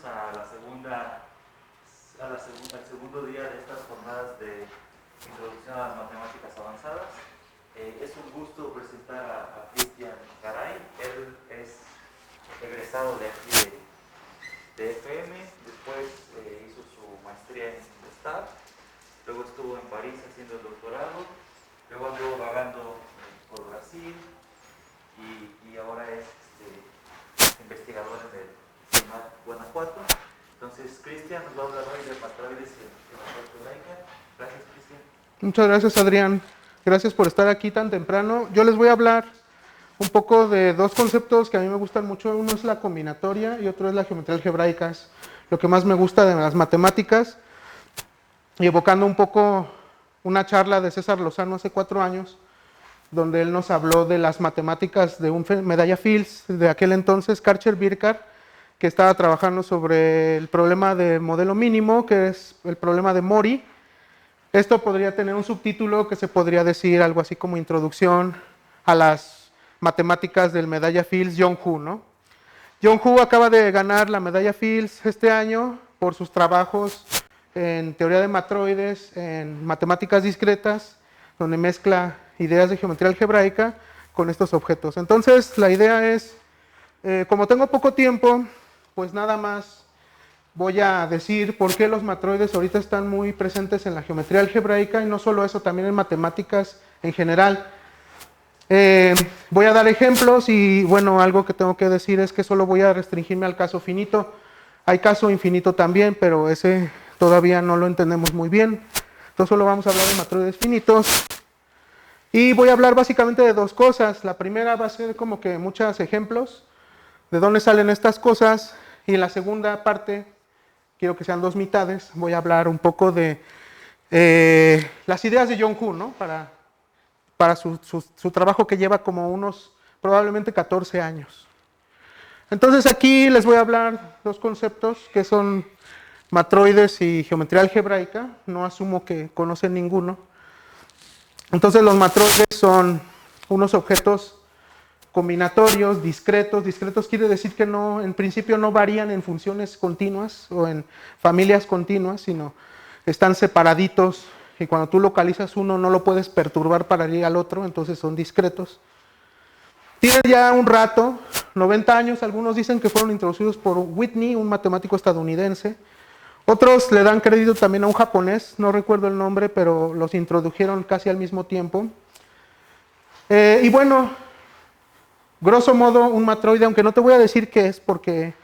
al segundo día de estas jornadas de introducción a las matemáticas avanzadas. Es un gusto presentar a Cristian Garay. Él es egresado de aquí de FM, después hizo su maestría en STAT, luego estuvo en París haciendo el doctorado, luego anduvo vagando por Brasil y ahora es investigador en el CIMAD Guanajuato. Entonces, Cristian nos va a hablar hoy de matroides y geometría algebraica. Gracias, Cristian. Muchas gracias, Adrián. Gracias por estar aquí tan temprano. Yo les voy a hablar un poco de dos conceptos que a mí me gustan mucho. Uno es la combinatoria y otro es la geometría algebraica. Es lo que más me gusta de las matemáticas. Y evocando un poco una charla de César Lozano hace 4 años, donde él nos habló de las matemáticas de un medalla Fields de aquel entonces, Karcher-Birkar, que estaba trabajando sobre el problema de modelo mínimo, que es el problema de Mori. Esto podría tener un subtítulo que se podría decir algo así como Introducción a las matemáticas del medalla Fields Young-Hu, ¿no? Young-Hu acaba de ganar la medalla Fields este año por sus trabajos en teoría de matroides, en matemáticas discretas, donde mezcla ideas de geometría algebraica con estos objetos. Entonces, la idea es, como tengo poco tiempo, pues nada más voy a decir por qué los matroides ahorita están muy presentes en la geometría algebraica y no solo eso, también en matemáticas en general. Voy a dar ejemplos y bueno, algo que tengo que decir es que solo voy a restringirme al caso finito. Hay caso infinito también, pero ese todavía no lo entendemos muy bien. Entonces solo vamos a hablar de matroides finitos. Y voy a hablar básicamente de dos cosas. La primera va a ser como que muchos ejemplos de dónde salen estas cosas. Y en la segunda parte, quiero que sean 2 mitades, voy a hablar un poco de las ideas de Young-Hu, ¿no? Para su trabajo que lleva como unos probablemente 14 años. Entonces aquí les voy a hablar 2 conceptos que son matroides y geometría algebraica. No asumo que conocen ninguno. Entonces los matroides son unos objetos combinatorios, discretos. Discretos quiere decir que no, en principio no varían en funciones continuas o en familias continuas, sino están separaditos y cuando tú localizas uno no lo puedes perturbar para ir al otro, entonces son discretos. Tienen ya un rato, 90 años, algunos dicen que fueron introducidos por Whitney, un matemático estadounidense. Otros le dan crédito también a un japonés, no recuerdo el nombre, pero los introdujeron casi al mismo tiempo. Y bueno, grosso modo, un matroide, aunque no te voy a decir qué es porque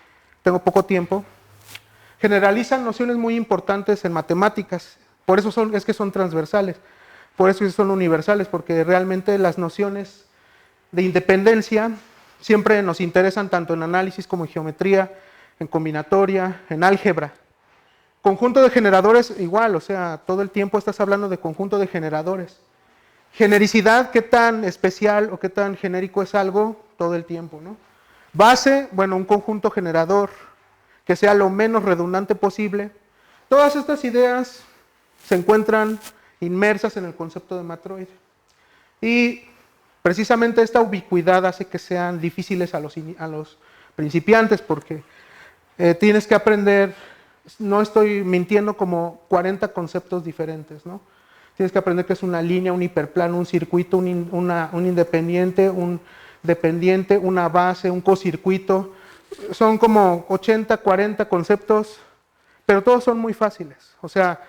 tengo poco tiempo, generalizan nociones muy importantes en matemáticas. Por eso es que son transversales, por eso son universales, porque realmente las nociones de independencia siempre nos interesan tanto en análisis como en geometría, en combinatoria, en álgebra. Conjunto de generadores igual, o sea, todo el tiempo estás hablando de conjunto de generadores. Genericidad, qué tan especial o qué tan genérico es algo, todo el tiempo, ¿no? Base, bueno, un conjunto generador que sea lo menos redundante posible. Todas estas ideas se encuentran inmersas en el concepto de matroide. Y precisamente esta ubicuidad hace que sean difíciles a los principiantes porque tienes que aprender, no estoy mintiendo, como 40 conceptos diferentes, ¿no? Tienes que aprender qué es una línea, un hiperplano, un circuito, un independiente, un dependiente, una base, un cocircuito. Son como 80, 40 conceptos, pero todos son muy fáciles. O sea,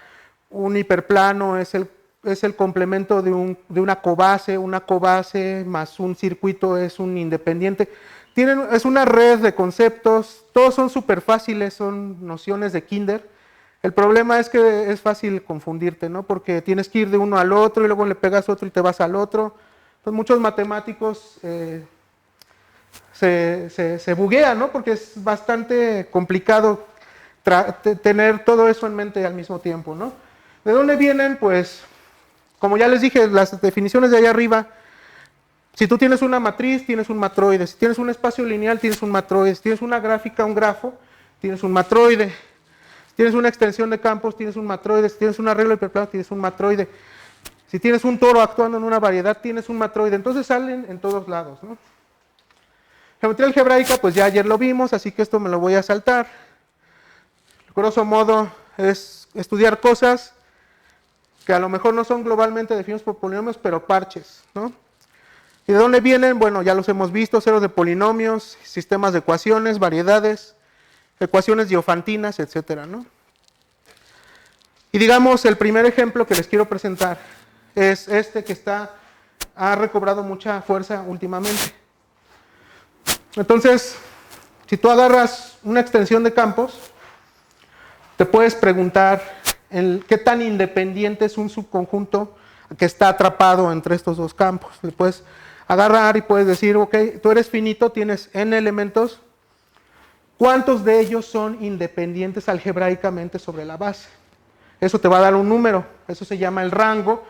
un hiperplano es el complemento de una cobase más un circuito es un independiente. Es una red de conceptos, todos son súper fáciles, son nociones de kinder. El problema es que es fácil confundirte, ¿no? Porque tienes que ir de uno al otro y luego le pegas otro y te vas al otro. Entonces muchos matemáticos se buguean, ¿no? Porque es bastante complicado tener todo eso en mente al mismo tiempo, ¿no? ¿De dónde vienen? Pues, como ya les dije, las definiciones de allá arriba. Si tú tienes una matriz, tienes un matroide. Si tienes un espacio lineal, tienes un matroide. Si tienes una gráfica, un grafo, tienes un matroide. Si tienes una extensión de campos, tienes un matroide. Si tienes un arreglo hiperplano, tienes un matroide. Si tienes un toro actuando en una variedad, tienes un matroide. Entonces salen en todos lados, ¿no? Geometría algebraica, pues ya ayer lo vimos, así que esto me lo voy a saltar. grosso modo, es estudiar cosas que a lo mejor no son globalmente definidos por polinomios, pero parches, ¿no? ¿Y de dónde vienen? Bueno, ya los hemos visto: ceros de polinomios, sistemas de ecuaciones, variedades, ecuaciones diofantinas, etcétera, ¿no? Y digamos, el primer ejemplo que les quiero presentar es este que ha recobrado mucha fuerza últimamente. Entonces, si tú agarras una extensión de campos, te puedes preguntar qué tan independiente es un subconjunto que está atrapado entre estos dos campos. Le puedes agarrar y puedes decir, ok, tú eres finito, tienes n elementos, ¿cuántos de ellos son independientes algebraicamente sobre la base? Eso te va a dar un número, eso se llama el rango,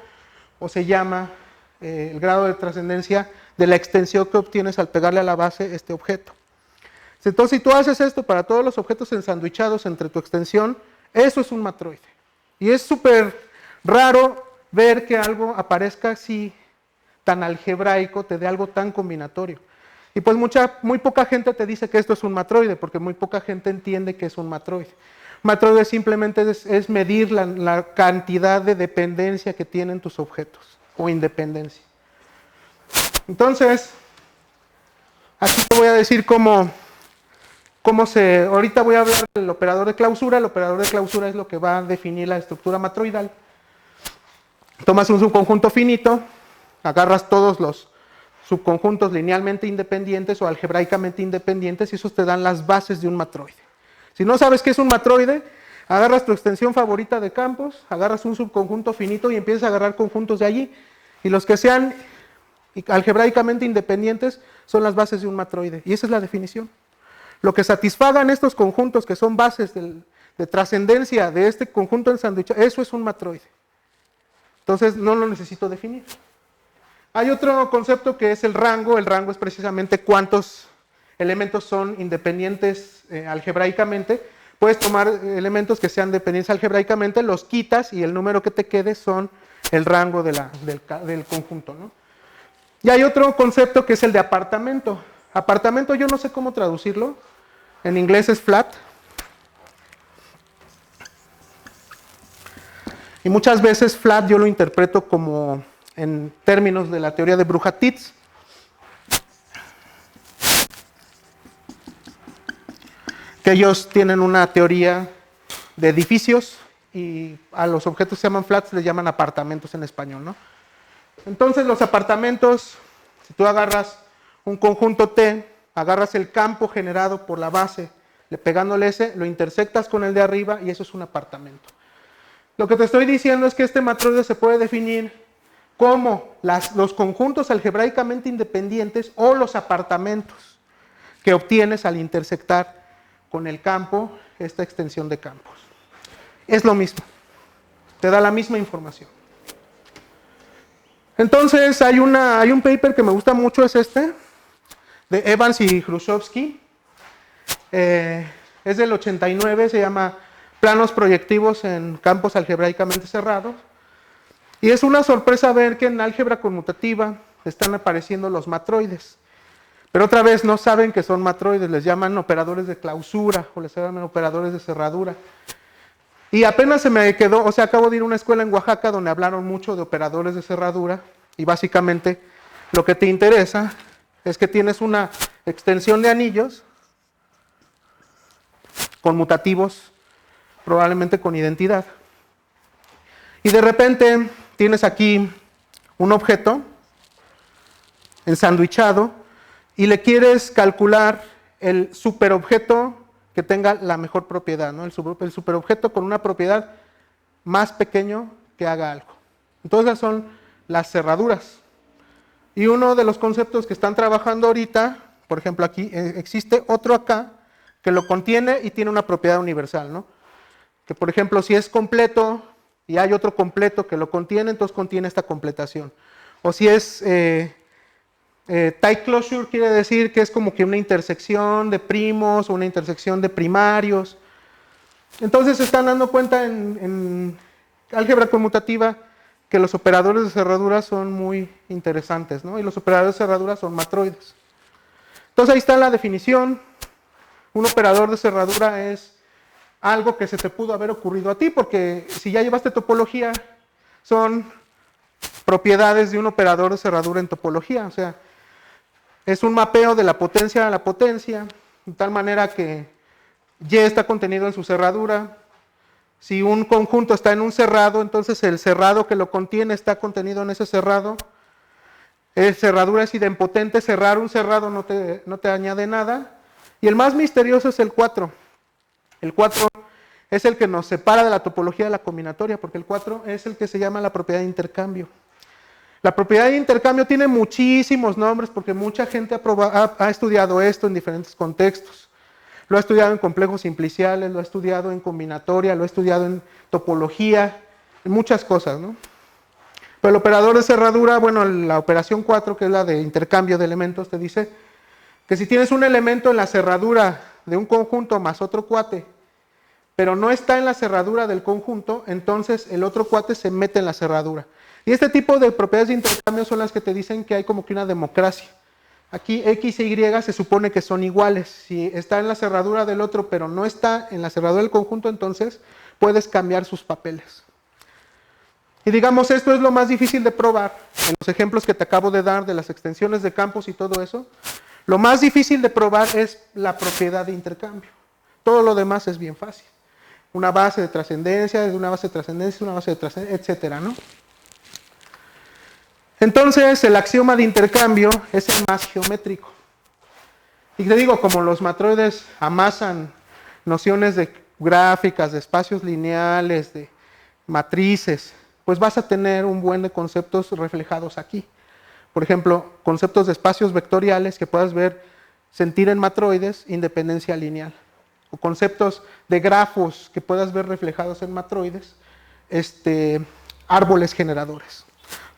o se llama el grado de trascendencia de la extensión que obtienes al pegarle a la base este objeto. Entonces, si tú haces esto para todos los objetos ensanduichados entre tu extensión, eso es un matroide. Y es súper raro ver que algo aparezca así, tan algebraico, te dé algo tan combinatorio. Y pues muy poca gente te dice que esto es un matroide, porque muy poca gente entiende que es un matroide. Matroide simplemente es medir la cantidad de dependencia que tienen tus objetos, o independencia. Entonces, aquí te voy a decir ahorita voy a hablar del operador de clausura. El operador de clausura es lo que va a definir la estructura matroidal. Tomas un subconjunto finito, agarras todos los subconjuntos linealmente independientes o algebraicamente independientes y esos te dan las bases de un matroide. Si no sabes qué es un matroide, agarras tu extensión favorita de campos, agarras un subconjunto finito y empiezas a agarrar conjuntos de allí, y los que sean algebraicamente independientes son las bases de un matroide, y esa es la definición. Lo que satisfagan estos conjuntos, que son bases de trascendencia de este conjunto ensanduichado, eso es un matroide. Entonces no lo necesito definir. Hay otro concepto que es el rango. El rango es precisamente cuántos elementos son independientes algebraicamente. Puedes tomar elementos que sean dependientes algebraicamente, los quitas y el número que te quede son el rango del conjunto, ¿no? Y hay otro concepto que es el de apartamento. Apartamento yo no sé cómo traducirlo. En inglés es flat. Y muchas veces flat yo lo interpreto como en términos de la teoría de Brujatitz. Que ellos tienen una teoría de edificios y a los objetos que se llaman flats les llaman apartamentos en español, ¿no? Entonces los apartamentos, si tú agarras un conjunto T, agarras el campo generado por la base, pegándole ese, lo intersectas con el de arriba y eso es un apartamento. Lo que te estoy diciendo es que este matroide se puede definir como los conjuntos algebraicamente independientes o los apartamentos que obtienes al intersectar con el campo esta extensión de campos. Es lo mismo, te da la misma información. Entonces hay un paper que me gusta mucho, es este, de Evans y Hrushevsky. Es del 89, se llama Planos proyectivos en campos algebraicamente cerrados. Y es una sorpresa ver que en álgebra conmutativa están apareciendo los matroides. Pero otra vez no saben que son matroides, les llaman operadores de clausura o les llaman operadores de cerradura. Y apenas se me quedó, o sea, acabo de ir a una escuela en Oaxaca donde hablaron mucho de operadores de cerradura y básicamente lo que te interesa es que tienes una extensión de anillos conmutativos, probablemente con identidad. Y de repente tienes aquí un objeto ensanduichado y le quieres calcular el superobjeto que tenga la mejor propiedad, ¿no? El superobjeto con una propiedad más pequeño que haga algo. Entonces son las cerraduras. Y uno de los conceptos que están trabajando ahorita, por ejemplo aquí existe otro acá que lo contiene y tiene una propiedad universal, ¿no? Que por ejemplo si es completo y hay otro completo que lo contiene, entonces contiene esta completación. O si es tight closure, quiere decir que es como que una intersección de primos o una intersección de primarios. Entonces se están dando cuenta en álgebra conmutativa que los operadores de cerradura son muy interesantes, ¿no? Y los operadores de cerradura son matroides. Entonces ahí está la definición. Un operador de cerradura es algo que se te pudo haber ocurrido a ti, porque si ya llevaste topología, son propiedades de un operador de cerradura en topología, o sea, es un mapeo de la potencia a la potencia, de tal manera que Y está contenido en su cerradura. Si un conjunto está en un cerrado, entonces el cerrado que lo contiene está contenido en ese cerrado. Cerradura es idempotente, cerrar un cerrado no te añade nada. Y el más misterioso es el 4. El 4 es el que nos separa de la topología de la combinatoria, porque el 4 es el que se llama la propiedad de intercambio. La propiedad de intercambio tiene muchísimos nombres porque mucha gente ha estudiado esto en diferentes contextos. Lo ha estudiado en complejos simpliciales, lo ha estudiado en combinatoria, lo ha estudiado en topología, en muchas cosas, ¿no? Pero el operador de cerradura, bueno, la operación 4, que es la de intercambio de elementos, te dice que si tienes un elemento en la cerradura de un conjunto más otro cuate, pero no está en la cerradura del conjunto, entonces el otro cuate se mete en la cerradura. Y este tipo de propiedades de intercambio son las que te dicen que hay como que una democracia. Aquí X e Y se supone que son iguales. Si está en la cerradura del otro, pero no está en la cerradura del conjunto, entonces puedes cambiar sus papeles. Y digamos, esto es lo más difícil de probar. En los ejemplos que te acabo de dar de las extensiones de campos y todo eso, lo más difícil de probar es la propiedad de intercambio. Todo lo demás es bien fácil. Una base de trascendencia, una base de trascendencia, una base de trascendencia, etcétera, ¿no? Entonces, el axioma de intercambio es el más geométrico. Y te digo, como los matroides amasan nociones de gráficas, de espacios lineales, de matrices, pues vas a tener un buen de conceptos reflejados aquí. Por ejemplo, conceptos de espacios vectoriales que puedas sentir en matroides, independencia lineal. O conceptos de grafos que puedas ver reflejados en matroides, árboles generadores.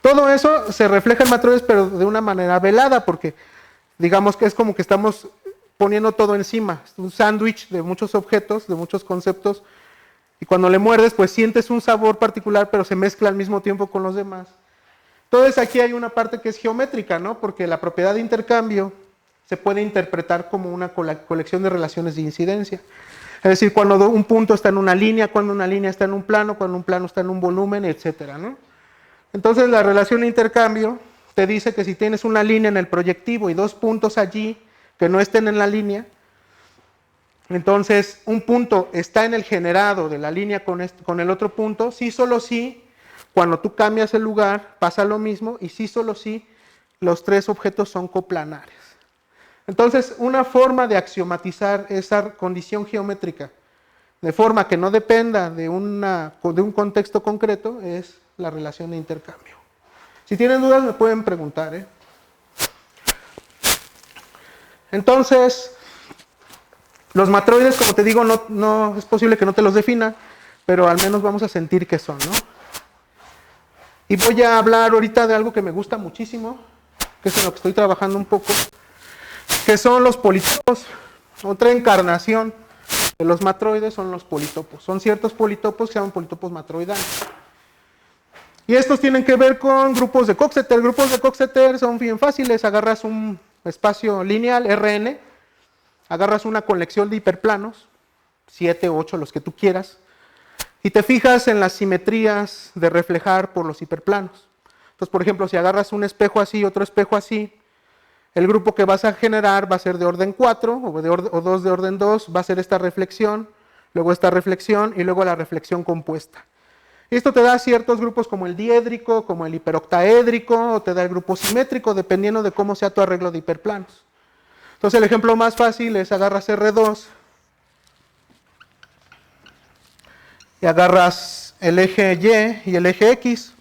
Todo eso se refleja en matroides, pero de una manera velada, porque digamos que es como que estamos poniendo todo encima. Es un sándwich de muchos objetos, de muchos conceptos, y cuando le muerdes, pues sientes un sabor particular, pero se mezcla al mismo tiempo con los demás. Entonces aquí hay una parte que es geométrica, ¿no? Porque la propiedad de intercambio se puede interpretar como una colección de relaciones de incidencia. Es decir, cuando un punto está en una línea, cuando una línea está en un plano, cuando un plano está en un volumen, etcétera, ¿no? Entonces la relación de intercambio te dice que si tienes una línea en el proyectivo y dos puntos allí que no estén en la línea, entonces un punto está en el generado de la línea con el otro punto, sí, solo sí, cuando tú cambias el lugar pasa lo mismo y sí, solo sí, los tres objetos son coplanares. Entonces una forma de axiomatizar esa condición geométrica de forma que no dependa de un contexto concreto es la relación de intercambio. Si tienen dudas me pueden preguntar, ¿eh? Entonces, los matroides, como te digo, no es posible que no te los defina, pero al menos vamos a sentir qué son, ¿no? Y voy a hablar ahorita de algo que me gusta muchísimo, que es en lo que estoy trabajando un poco, que son los politopos. Otra encarnación de los matroides son los politopos. Son ciertos politopos que se llaman politopos matroidales. Y estos tienen que ver con grupos de Coxeter. Grupos de Coxeter son bien fáciles. Agarras un espacio lineal, Rn, agarras una colección de hiperplanos, 7, 8, los que tú quieras, y te fijas en las simetrías de reflejar por los hiperplanos. Entonces, por ejemplo, si agarras un espejo así, otro espejo así, el grupo que vas a generar va a ser de orden 4 o 2 de orden 2, va a ser esta reflexión, luego esta reflexión y luego la reflexión compuesta. Esto te da ciertos grupos como el diédrico, como el hiperoctaédrico, o te da el grupo simétrico, dependiendo de cómo sea tu arreglo de hiperplanos. Entonces el ejemplo más fácil es agarras R2 y agarras el eje Y y el eje X.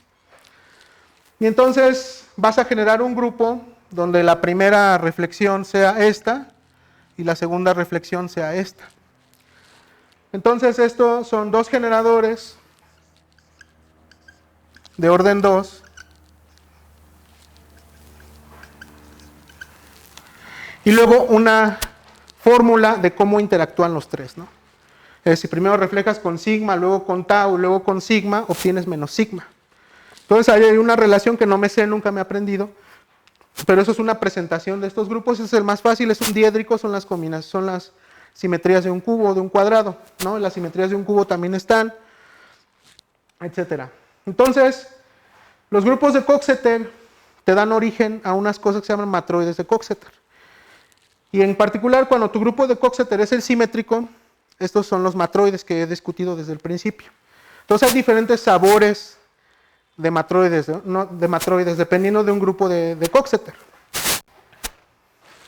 Y entonces vas a generar un grupo donde la primera reflexión sea esta y la segunda reflexión sea esta. Entonces estos son dos generadores de orden 2 y luego una fórmula de cómo interactúan los tres, ¿no? Es decir, primero reflejas con sigma, luego con tau, luego con sigma, obtienes menos sigma. Entonces hay una relación que no me sé, nunca me he aprendido, pero eso es una presentación de estos grupos. Es el más fácil, es un diédrico, son las simetrías de un cubo o de un cuadrado, ¿no? Las simetrías de un cubo también están, etcétera. Entonces, los grupos de Coxeter te dan origen a unas cosas que se llaman matroides de Coxeter. Y en particular, cuando tu grupo de Coxeter es el simétrico, estos son los matroides que he discutido desde el principio. Entonces hay diferentes sabores de matroides, ¿no? De matroides dependiendo de un grupo de Coxeter.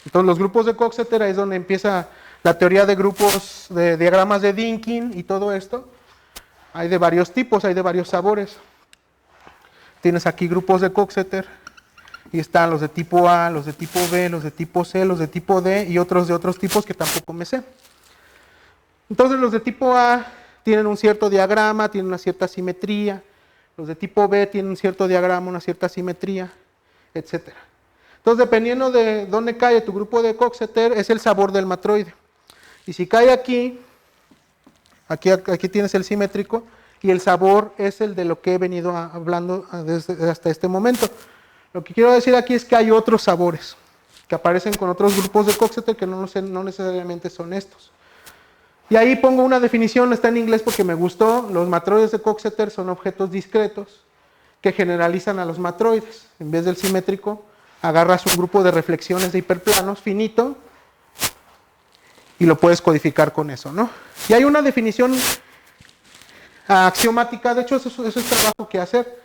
Entonces los grupos de Coxeter es donde empieza la teoría de grupos de diagramas de Dynkin y todo esto. Hay de varios tipos, hay de varios sabores. Tienes aquí grupos de Coxeter y están los de tipo A, los de tipo B, los de tipo C, los de tipo D y otros de otros tipos que tampoco me sé. Entonces los de tipo A tienen un cierto diagrama, tienen una cierta simetría. Los de tipo B tienen un cierto diagrama, una cierta simetría, etc. Entonces dependiendo de dónde cae tu grupo de Coxeter es el sabor del matroide. Y si cae aquí tienes el simétrico y el sabor es el de lo que he venido hablando hasta este momento. Lo que quiero decir aquí es que hay otros sabores que aparecen con otros grupos de Coxeter que no necesariamente son estos. Y ahí pongo una definición, está en inglés porque me gustó. Los matroides de Coxeter son objetos discretos que generalizan a los matroides. En vez del simétrico, agarras un grupo de reflexiones de hiperplanos finito y lo puedes codificar con eso, ¿no? Y hay una definición axiomática, de hecho eso es trabajo que hacer,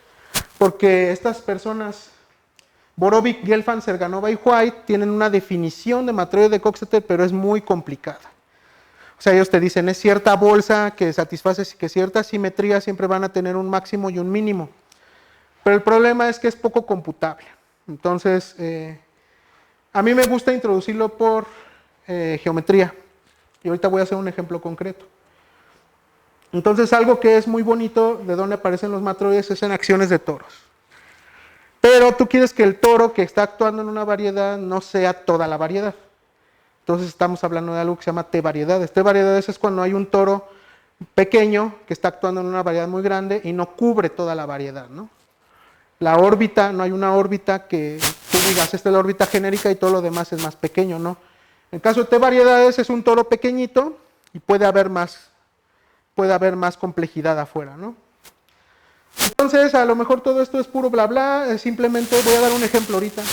porque estas personas, Borovic, Gelfand, Serganova y White, tienen una definición de matroide de Coxeter, pero es muy complicada. O sea, ellos te dicen, es cierta bolsa que satisface que ciertas simetrías siempre van a tener un máximo y un mínimo. Pero el problema es que es poco computable. Entonces, a mí me gusta introducirlo por geometría. Y ahorita voy a hacer un ejemplo concreto. Entonces, algo que es muy bonito de dónde aparecen los matroides es en acciones de toros. Pero tú quieres que el toro que está actuando en una variedad no sea toda la variedad. Entonces estamos hablando de algo que se llama T-variedades. T-variedades es cuando hay un toro pequeño que está actuando en una variedad muy grande y no cubre toda la variedad, ¿no? La órbita, no hay una órbita que tú digas, esta es la órbita genérica y todo lo demás es más pequeño, ¿no? En el caso de T-variedades es un toro pequeñito y puede haber más complejidad afuera, ¿no? Entonces, a lo mejor todo esto es puro bla bla, simplemente voy a dar un ejemplo ahorita.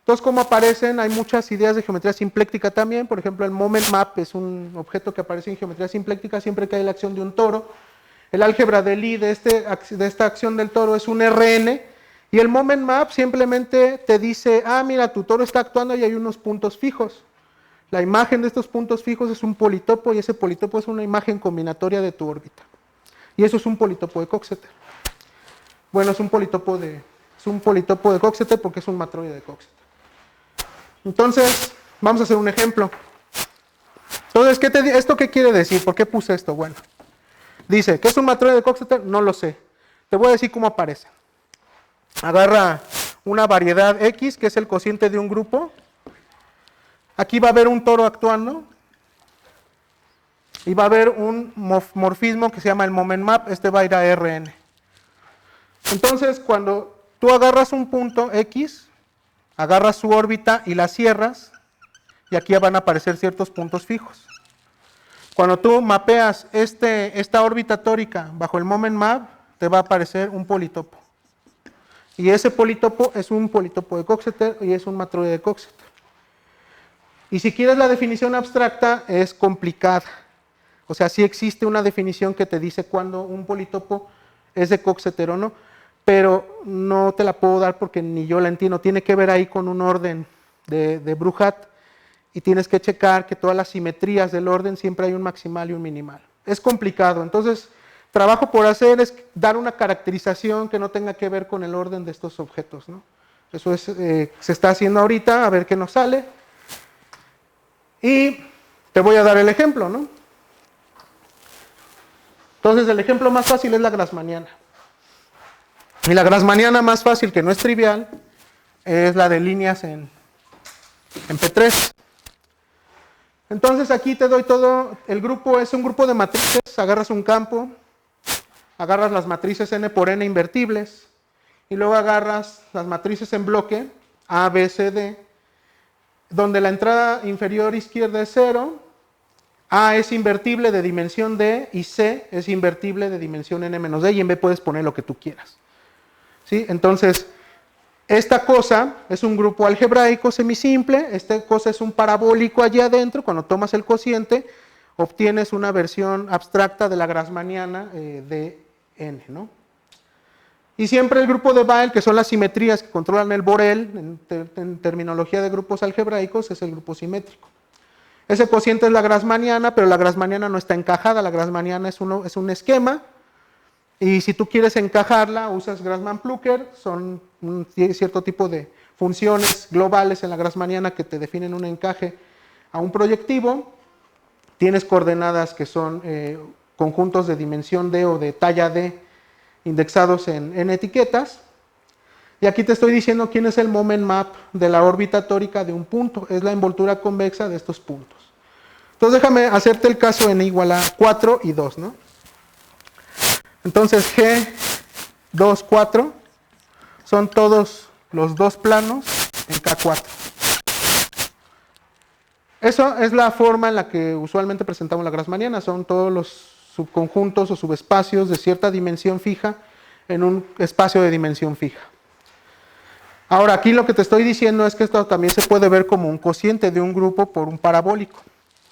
Entonces, como aparecen, hay muchas ideas de geometría simpléctica también. Por ejemplo, el moment map es un objeto que aparece en geometría simpléctica siempre que hay la acción de un toro. El álgebra de Lie de esta acción del toro es un Rn. Y el moment map simplemente te dice, mira, tu toro está actuando y hay unos puntos fijos. La imagen de estos puntos fijos es un politopo y ese politopo es una imagen combinatoria de tu órbita. Y eso es un politopo de Coxeter. Bueno, es un politopo de Coxeter porque es un matroide de Coxeter. Entonces, vamos a hacer un ejemplo. Entonces, ¿esto qué quiere decir? ¿Por qué puse esto? Bueno, dice, ¿qué es un matroide de Coxeter? No lo sé. Te voy a decir cómo aparece. Agarra una variedad X, que es el cociente de un grupo. Aquí va a haber un toro actuando. Y va a haber un morfismo que se llama el moment map. Este va a ir a Rn. Entonces, cuando tú agarras un punto X, agarras su órbita y la cierras, y aquí van a aparecer ciertos puntos fijos. Cuando tú mapeas esta órbita tórica bajo el moment map, te va a aparecer un politopo. Y ese politopo es un politopo de Coxeter y es un matroide de Coxeter. Y si quieres la definición abstracta, es complicada. O sea, sí existe una definición que te dice cuándo un politopo es de Coxeter o no, pero no te la puedo dar porque ni yo la entiendo. Tiene que ver ahí con un orden de Bruhat y tienes que checar que todas las simetrías del orden siempre hay un maximal y un minimal. Es complicado, entonces trabajo por hacer es dar una caracterización que no tenga que ver con el orden de estos objetos, ¿no? Eso se está haciendo ahorita, a ver qué nos sale. Y te voy a dar el ejemplo, ¿no? Entonces el ejemplo más fácil es la grassmanniana. Y la grassmanniana más fácil, que no es trivial, es la de líneas en P3. Entonces aquí te doy todo, el grupo es un grupo de matrices, agarras un campo, agarras las matrices n por n invertibles, y luego agarras las matrices en bloque, A, B, C, D, donde la entrada inferior izquierda es 0, A es invertible de dimensión D y C es invertible de dimensión n menos D, y en B puedes poner lo que tú quieras. ¿Sí? Entonces, esta cosa es un grupo algebraico semisimple, esta cosa es un parabólico allí adentro. Cuando tomas el cociente, obtienes una versión abstracta de la grassmanniana de n, ¿no? Y siempre el grupo de Weyl, que son las simetrías que controlan el Borel, en terminología de grupos algebraicos, es el grupo simétrico. Ese cociente es la grassmanniana, pero la grassmanniana no está encajada, la grassmanniana es un esquema, y si tú quieres encajarla, usas Grassmann-Plücker, son un cierto tipo de funciones globales en la grassmanniana que te definen un encaje a un proyectivo. Tienes coordenadas que son conjuntos de dimensión D o de talla D indexados en etiquetas. Y aquí te estoy diciendo quién es el moment map de la órbita tórica de un punto. Es la envoltura convexa de estos puntos. Entonces déjame hacerte el caso n igual a 4 y 2, ¿no? Entonces G2, 4 son todos los dos planos en K4. Eso es la forma en la que usualmente presentamos la grassmanniana. Son todos los subconjuntos o subespacios de cierta dimensión fija en un espacio de dimensión fija. Ahora, aquí lo que te estoy diciendo es que esto también se puede ver como un cociente de un grupo por un parabólico.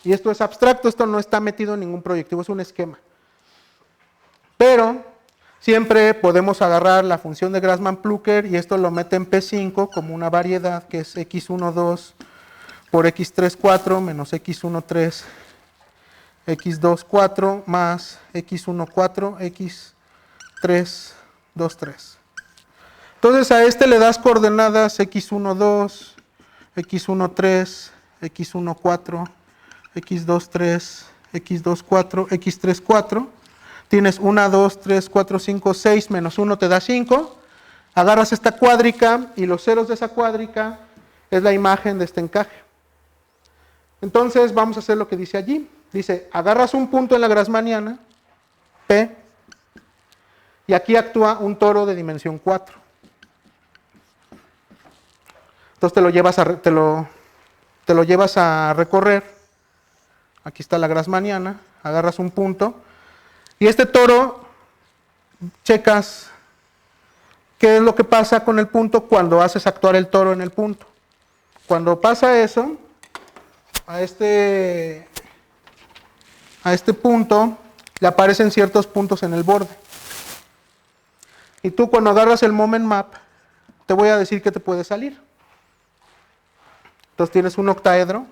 Y esto es abstracto, esto no está metido en ningún proyectivo, es un esquema. Pero siempre podemos agarrar la función de Grassmann-Plücker y esto lo mete en P5 como una variedad que es x12 por x34 menos x13, x24 más x14, x323. Entonces a este le das coordenadas x12, x13, x14, x23, x24, x34. Tienes 1, 2, 3, 4, 5, 6, menos 1 te da 5. Agarras esta cuádrica y los ceros de esa cuádrica es la imagen de este encaje. Entonces vamos a hacer lo que dice allí. Dice, agarras un punto en la grassmanniana, P, y aquí actúa un toro de dimensión 4. Entonces te lo llevas a recorrer. Aquí está la grassmanniana, agarras un punto. Y este toro, checas qué es lo que pasa con el punto cuando haces actuar el toro en el punto. Cuando pasa eso, a este punto le aparecen ciertos puntos en el borde. Y tú cuando agarras el moment map, te voy a decir qué te puede salir. Entonces tienes un octaedro.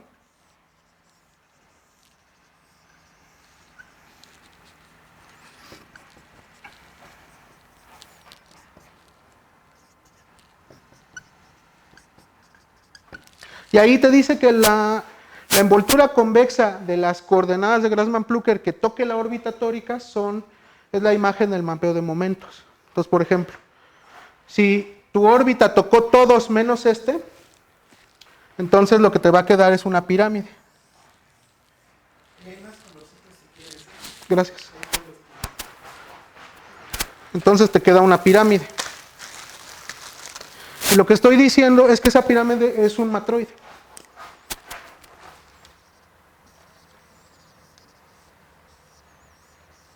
Y ahí te dice que la envoltura convexa de las coordenadas de Grassmann-Plücker que toque la órbita tórica es la imagen del mapeo de momentos. Entonces, por ejemplo, si tu órbita tocó todos menos este, entonces lo que te va a quedar es una pirámide. Gracias. Entonces te queda una pirámide. Y lo que estoy diciendo es que esa pirámide es un matroide.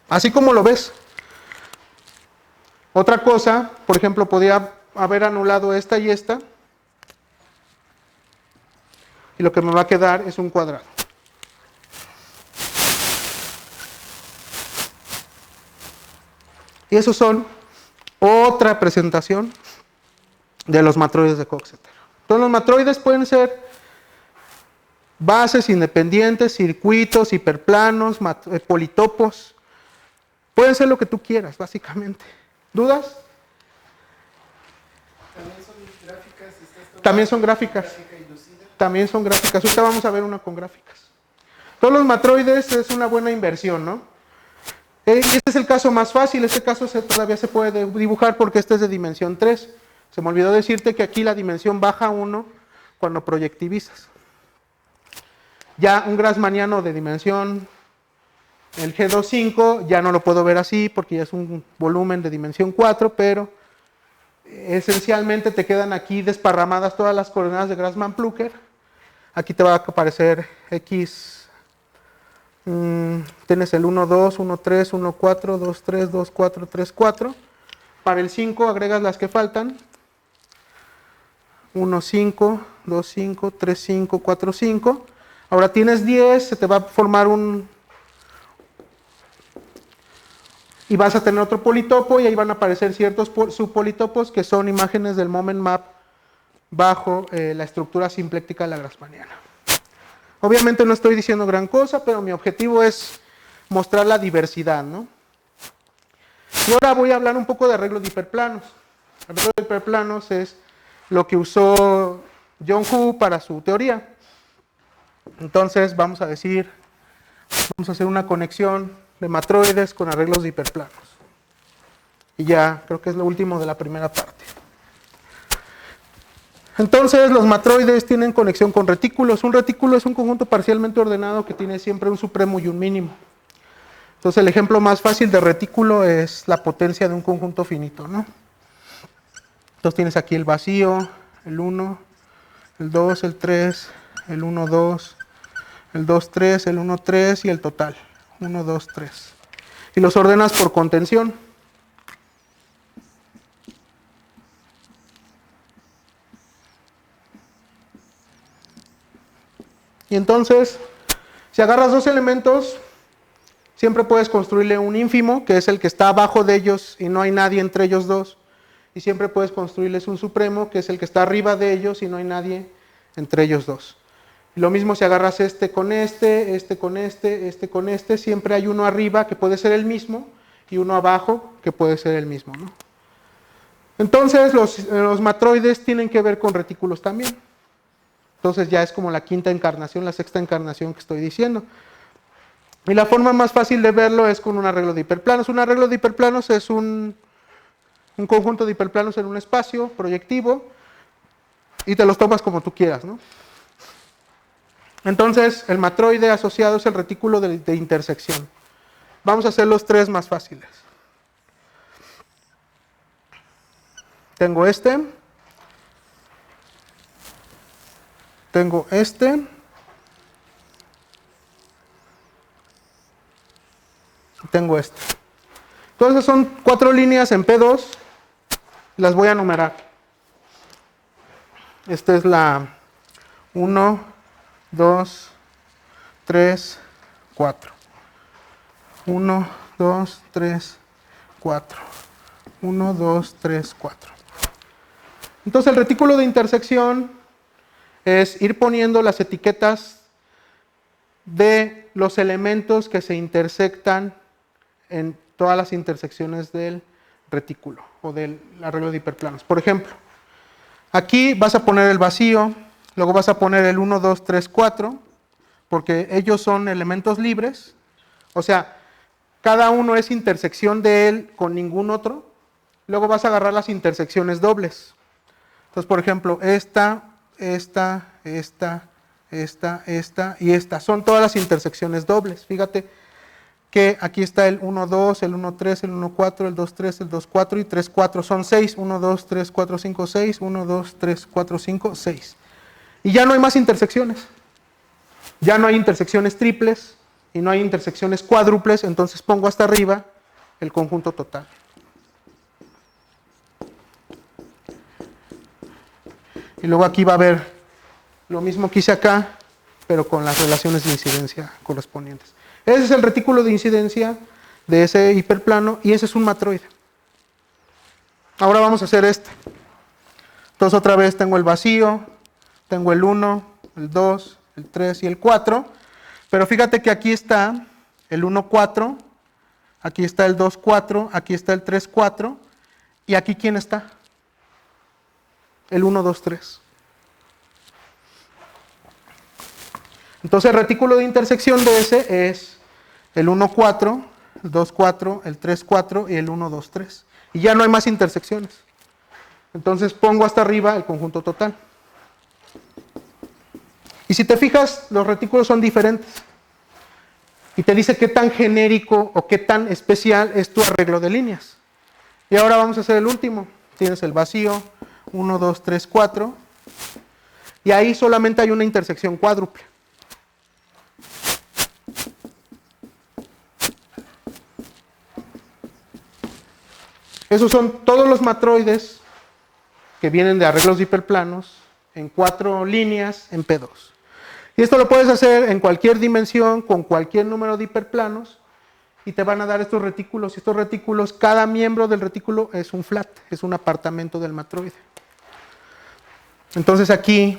Así como lo ves. Otra cosa, por ejemplo, podría haber anulado esta y esta. Y lo que me va a quedar es un cuadrado. Y esos son otra presentación de los matroides de Coxeter. Entonces los matroides pueden ser bases independientes, circuitos, hiperplanos, politopos. Pueden ser lo que tú quieras, básicamente. ¿Dudas? También son gráficas. También son gráficas. También son gráficas. Ahorita vamos a ver una con gráficas. Todos los matroides es una buena inversión, ¿no? Y este es el caso más fácil. Este caso todavía se puede dibujar porque este es de dimensión 3. Se me olvidó decirte que aquí la dimensión baja a 1 cuando proyectivizas. Ya un grassmanniano de dimensión, el G25, ya no lo puedo ver así porque ya es un volumen de dimensión 4, pero esencialmente te quedan aquí desparramadas todas las coordenadas de Grassmann-Plücker. Aquí te va a aparecer X, Tienes el 1, 2, 1, 3, 1, 4, 2, 3, 2, 4, 3, 4. Para el 5 agregas las que faltan. 1, 5, 2, 5, 3, 5, 4, 5. Ahora tienes 10, se te va a formar y vas a tener otro politopo y ahí van a aparecer ciertos subpolitopos que son imágenes del moment map bajo la estructura simpléctica lagrangiana. Obviamente no estoy diciendo gran cosa, pero mi objetivo es mostrar la diversidad, ¿no? Y ahora voy a hablar un poco de arreglos de hiperplanos. Arreglos de hiperplanos es lo que usó John Hu para su teoría. Entonces vamos a hacer una conexión de matroides con arreglos de hiperplanos. Y ya, creo que es lo último de la primera parte. Entonces, los matroides tienen conexión con retículos. Un retículo es un conjunto parcialmente ordenado que tiene siempre un supremo y un mínimo. Entonces, el ejemplo más fácil de retículo es la potencia de un conjunto finito, ¿no? Entonces, tienes aquí el vacío, el 1, el 2, el 3, el 1, 2, el 2, 3, el 1, 3 y el total. 1, 2, 3. Y los ordenas por contención. Y entonces, si agarras dos elementos, siempre puedes construirle un ínfimo, que es el que está abajo de ellos y no hay nadie entre ellos dos. Y siempre puedes construirles un supremo, que es el que está arriba de ellos y no hay nadie entre ellos dos. Y lo mismo si agarras este con este, este con este, este con este, siempre hay uno arriba que puede ser el mismo y uno abajo que puede ser el mismo, ¿no? Entonces, los matroides tienen que ver con retículos también. Entonces ya es como la quinta encarnación, la sexta encarnación que estoy diciendo. Y la forma más fácil de verlo es con un arreglo de hiperplanos. Un arreglo de hiperplanos es un conjunto de hiperplanos en un espacio proyectivo y te los tomas como tú quieras, ¿no? Entonces, el matroide asociado es el retículo de intersección. Vamos a hacer los tres más fáciles. Tengo este. Tengo este. Tengo este. Entonces son 4 líneas en P2. Las voy a numerar. Esta es la 1, 2, 3, 4. 1, 2, 3, 4. 1, 2, 3, 4. Entonces el retículo de intersección es ir poniendo las etiquetas de los elementos que se intersectan en todas las intersecciones del retículo o del arreglo de hiperplanos. Por ejemplo, aquí vas a poner el vacío, luego vas a poner el 1, 2, 3, 4, porque ellos son elementos libres, o sea, cada uno es intersección de él con ningún otro. Luego vas a agarrar las intersecciones dobles. Entonces, por ejemplo, esta y esta. Son todas las intersecciones dobles. Fíjate que aquí está el 1, 2, el 1, 3, el 1, 4, el 2, 3, el 2, 4 y 3, 4. Son 6. 1, 2, 3, 4, 5, 6. 1, 2, 3, 4, 5, 6. Y ya no hay más intersecciones. Ya no hay intersecciones triples y no hay intersecciones cuádruples. Entonces pongo hasta arriba el conjunto total. Y luego aquí va a haber lo mismo que hice acá, pero con las relaciones de incidencia correspondientes. Ese es el retículo de incidencia de ese hiperplano y ese es un matroide. Ahora vamos a hacer este. Entonces otra vez tengo el vacío, tengo el 1, el 2, el 3 y el 4, pero fíjate que aquí está el 1, 4, aquí está el 2, 4, aquí está el 3, 4, y aquí ¿quién está? El 1, 2, 3. Entonces el retículo de intersección de ese es el 1, 4, el 2, 4, el 3, 4 y el 1, 2, 3. Y ya no hay más intersecciones. Entonces pongo hasta arriba el conjunto total. Y si te fijas, los retículos son diferentes. Y te dice qué tan genérico o qué tan especial es tu arreglo de líneas. Y ahora vamos a hacer el último. Tienes el vacío, 1, 2, 3, 4. Y ahí solamente hay una intersección cuádruple. Esos son todos los matroides que vienen de arreglos de hiperplanos en 4 líneas en P2. Y esto lo puedes hacer en cualquier dimensión, con cualquier número de hiperplanos, y te van a dar estos retículos. Y estos retículos, cada miembro del retículo es un flat, es un apartamento del matroide. Entonces aquí,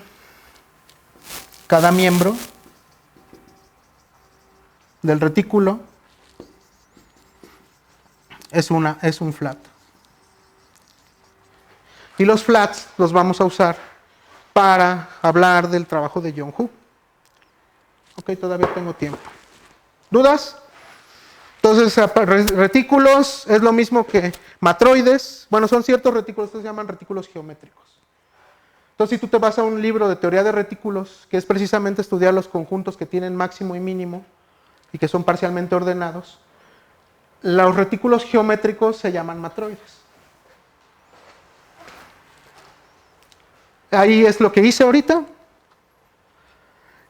cada miembro del retículo es un flat. Y los flats los vamos a usar para hablar del trabajo de John Hu. Ok, todavía tengo tiempo. ¿Dudas? Entonces, retículos es lo mismo que matroides. Bueno, son ciertos retículos, estos se llaman retículos geométricos. Entonces, si tú te vas a un libro de teoría de retículos, que es precisamente estudiar los conjuntos que tienen máximo y mínimo y que son parcialmente ordenados, los retículos geométricos se llaman matroides. Ahí es lo que hice ahorita.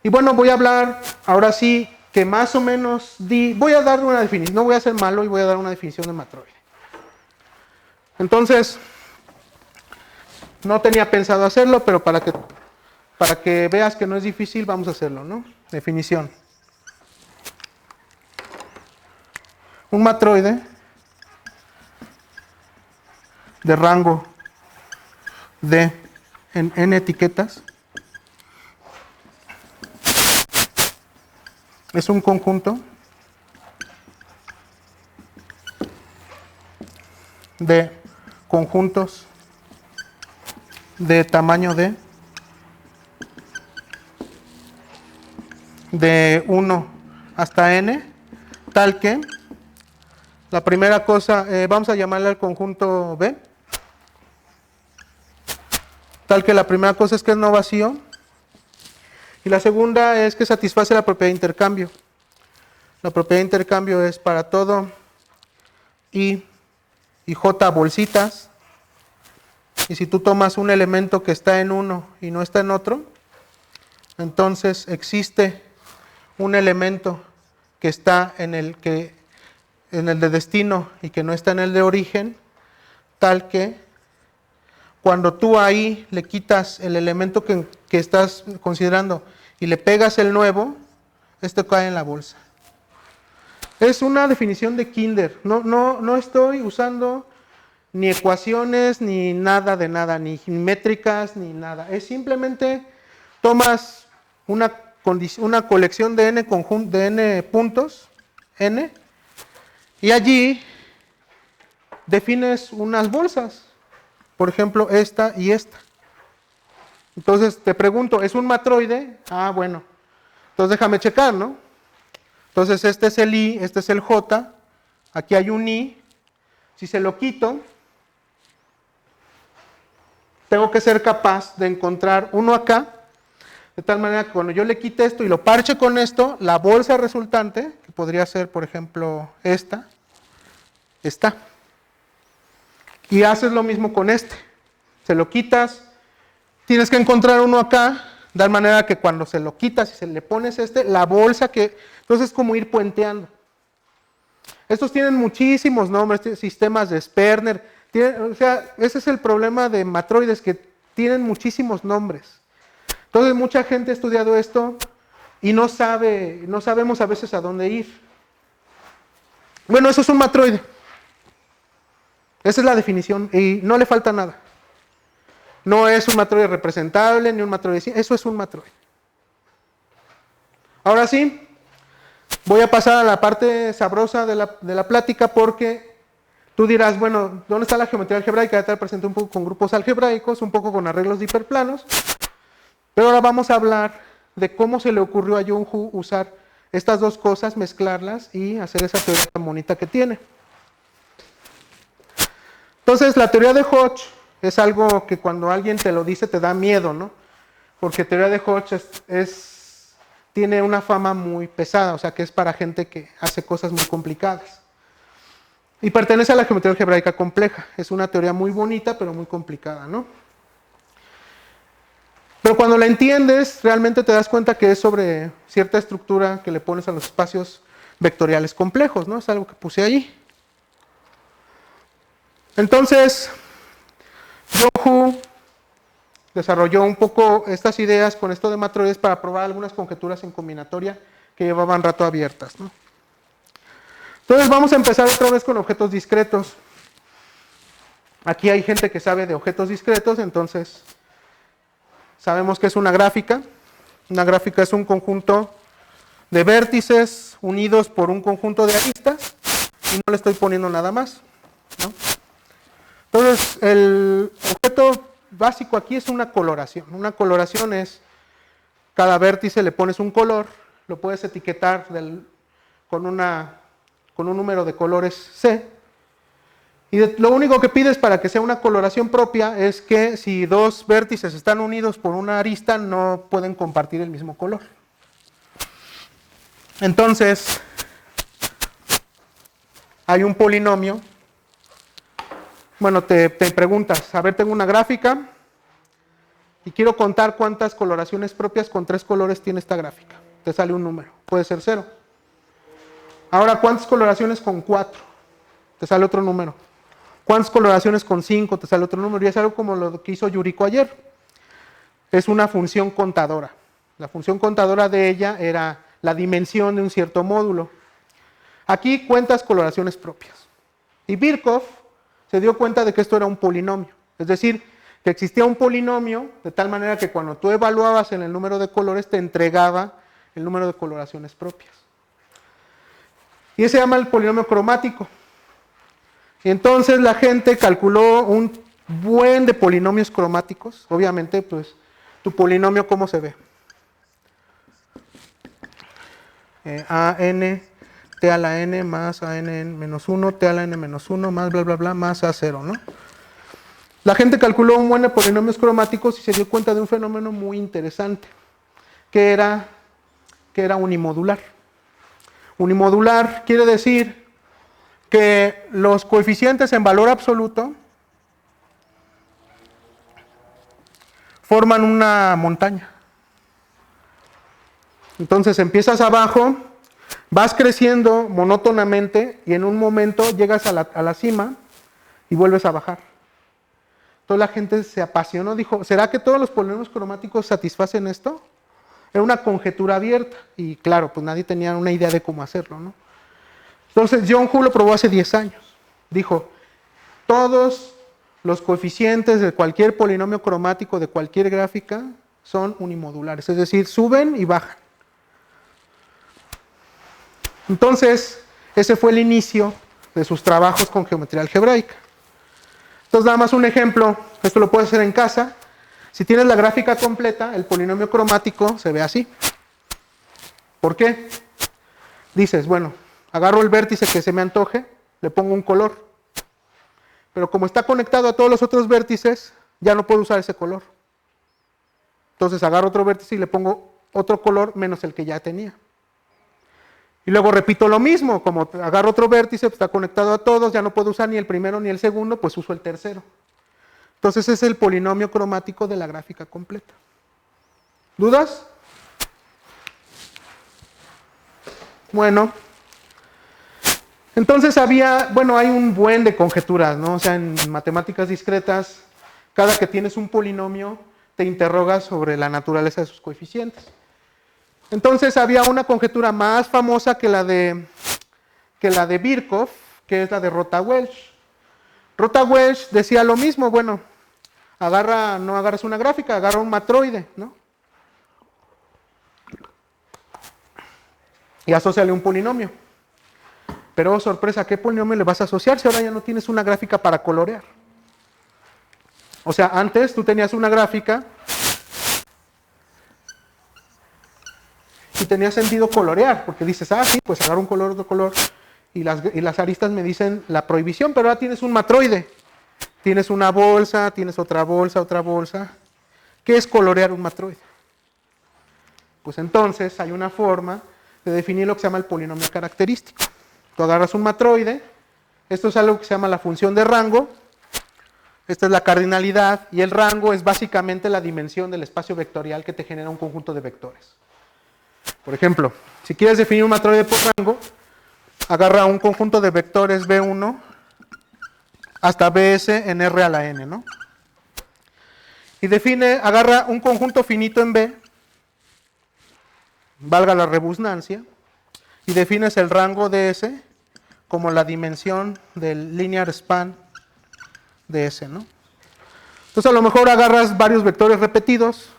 Y bueno, voy a hablar ahora sí que más o menos voy a dar una definición, no voy a ser malo y voy a dar una definición de matroide. Entonces, no tenía pensado hacerlo, pero para que veas que no es difícil, vamos a hacerlo, ¿no? Definición. Un matroide de rango D en n etiquetas es un conjunto de conjuntos de tamaño D de 1 hasta n, tal que la primera cosa, vamos a llamarle al conjunto B, tal que la primera cosa es que es no vacío, y la segunda es que satisface la propiedad de intercambio. La propiedad de intercambio es para todo I y J bolsitas, y si tú tomas un elemento que está en uno y no está en otro, entonces existe un elemento que está en el de destino y que no está en el de origen, tal que cuando tú ahí le quitas el elemento que estás considerando y le pegas el nuevo, esto cae en la bolsa. Es una definición de Kinder. No estoy usando ni ecuaciones, ni nada de nada, ni métricas, ni nada. Es simplemente tomas una colección de n puntos, n, y allí defines unas bolsas. Por ejemplo, esta y esta. Entonces te pregunto, ¿es un matroide? Ah, bueno. Entonces déjame checar, ¿no? Entonces este es el I, este es el J, aquí hay un I. Si se lo quito, tengo que ser capaz de encontrar uno acá, de tal manera que cuando yo le quite esto y lo parche con esto, la bolsa resultante, que podría ser, por ejemplo, esta, está. Y haces lo mismo con este. Se lo quitas, tienes que encontrar uno acá, de tal manera que cuando se lo quitas y se le pones la bolsa que... Entonces es como ir puenteando. Estos tienen muchísimos nombres, sistemas de Sperner. O sea, ese es el problema de matroides, que tienen muchísimos nombres. Entonces mucha gente ha estudiado esto y no sabemos a veces a dónde ir. Bueno, eso es un matroide. Esa es la definición y no le falta nada. No es un matroide representable ni un matroide, eso es un matroide. Ahora sí, voy a pasar a la parte sabrosa de la plática, porque tú dirás, bueno, ¿dónde está la geometría algebraica? Ya te la presenté un poco con grupos algebraicos, un poco con arreglos de hiperplanos, pero ahora vamos a hablar de cómo se le ocurrió a John Hu usar estas dos cosas, mezclarlas y hacer esa teoría tan bonita que tiene. Entonces, la teoría de Hodge es algo que cuando alguien te lo dice te da miedo, ¿no? Porque teoría de Hodge tiene una fama muy pesada, o sea que es para gente que hace cosas muy complicadas. Y pertenece a la geometría algebraica compleja. Es una teoría muy bonita, pero muy complicada, ¿no? Pero cuando la entiendes, realmente te das cuenta que es sobre cierta estructura que le pones a los espacios vectoriales complejos, ¿no? Es algo que puse allí. Entonces, John desarrolló un poco estas ideas con esto de matroides para probar algunas conjeturas en combinatoria que llevaban rato abiertas, ¿no? Entonces vamos a empezar otra vez con objetos discretos. Aquí hay gente que sabe de objetos discretos, entonces sabemos que es una gráfica. Una gráfica es un conjunto de vértices unidos por un conjunto de aristas y no le estoy poniendo nada más, ¿no? Entonces, el objeto básico aquí es una coloración. Una coloración es, cada vértice le pones un color, lo puedes etiquetar con un número de colores C, y lo único que pides para que sea una coloración propia es que si dos vértices están unidos por una arista, no pueden compartir el mismo color. Entonces, hay un polinomio. Bueno, te preguntas, a ver, tengo una gráfica y quiero contar cuántas coloraciones propias con 3 colores tiene esta gráfica. Te sale un número, puede ser 0. Ahora, ¿cuántas coloraciones con 4? Te sale otro número. ¿Cuántas coloraciones con 5? Te sale otro número. Y es algo como lo que hizo Yuriko ayer. Es una función contadora. La función contadora de ella era la dimensión de un cierto módulo. Aquí cuentas coloraciones propias. Y Birkhoff se dio cuenta de que esto era un polinomio. Es decir, que existía un polinomio de tal manera que cuando tú evaluabas en el número de colores te entregaba el número de coloraciones propias. Y ese se llama el polinomio cromático. Y entonces la gente calculó un buen de polinomios cromáticos. Obviamente, pues, tu polinomio, ¿cómo se ve? AN, T a la N más AN menos 1, T a la N menos 1 más bla bla bla más A0, ¿no? La gente calculó un buen de polinomios cromáticos y se dio cuenta de un fenómeno muy interesante, que era unimodular. Unimodular quiere decir que los coeficientes en valor absoluto forman una montaña. Entonces empiezas abajo, vas creciendo monótonamente y en un momento llegas a la cima y vuelves a bajar. Entonces la gente se apasionó, dijo, ¿será que todos los polinomios cromáticos satisfacen esto? Era una conjetura abierta y claro, pues nadie tenía una idea de cómo hacerlo, ¿no? Entonces John Hu lo probó hace 10 años. Dijo, todos los coeficientes de cualquier polinomio cromático de cualquier gráfica son unimodulares, es decir, suben y bajan. Entonces, ese fue el inicio de sus trabajos con geometría algebraica. Entonces, nada más un ejemplo, esto lo puedes hacer en casa. Si tienes la gráfica completa, el polinomio cromático se ve así. ¿Por qué? Dices, bueno, agarro el vértice que se me antoje, le pongo un color. Pero como está conectado a todos los otros vértices, ya no puedo usar ese color. Entonces agarro otro vértice y le pongo otro color menos el que ya tenía. Y luego repito lo mismo, como agarro otro vértice, pues está conectado a todos, ya no puedo usar ni el primero ni el segundo, pues uso el tercero. Entonces es el polinomio cromático de la gráfica completa. ¿Dudas? Bueno, entonces hay un buen de conjeturas, ¿no? O sea, en matemáticas discretas, cada que tienes un polinomio, te interrogas sobre la naturaleza de sus coeficientes. Entonces había una conjetura más famosa que la de Birkhoff, que es la de Rota-Welch. Rota-Welch decía lo mismo, bueno, no agarras una gráfica, agarra un matroide, ¿no? Y asóciale un polinomio. Pero, oh, sorpresa, ¿qué polinomio le vas a asociar si ahora ya no tienes una gráfica para colorear? O sea, antes tú tenías una gráfica y tenía sentido colorear, porque dices, sí, pues agarro un color, otro color, y las aristas me dicen la prohibición, pero ahora tienes un matroide. Tienes una bolsa, tienes otra bolsa, otra bolsa. ¿Qué es colorear un matroide? Pues entonces hay una forma de definir lo que se llama el polinomio característico. Tú agarras un matroide, esto es algo que se llama la función de rango, esta es la cardinalidad, y el rango es básicamente la dimensión del espacio vectorial que te genera un conjunto de vectores. Por ejemplo, si quieres definir un matroide por rango, agarra un conjunto de vectores B1 hasta Bs en R a la n, ¿no? Y define, agarra un conjunto finito en B, valga la redundancia, y defines el rango de S como la dimensión del linear span de S, ¿no? Entonces a lo mejor agarras varios vectores repetidos,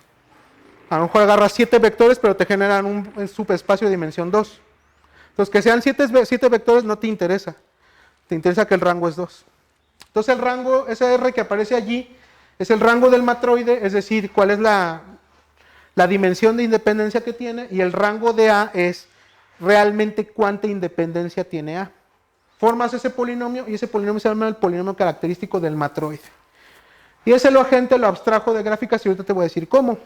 a lo mejor agarras 7 vectores, pero te generan un subespacio de dimensión 2. Entonces que sean 7 vectores no te interesa, te interesa que el rango es 2. Entonces el rango, ese R que aparece allí, es el rango del matroide, es decir, cuál es la dimensión de independencia que tiene, y el rango de A es realmente cuánta independencia tiene A. Formas ese polinomio, y ese polinomio se llama el polinomio característico del matroide. Y ese lo agente lo abstrajo de gráficas, y ahorita te voy a decir cómo.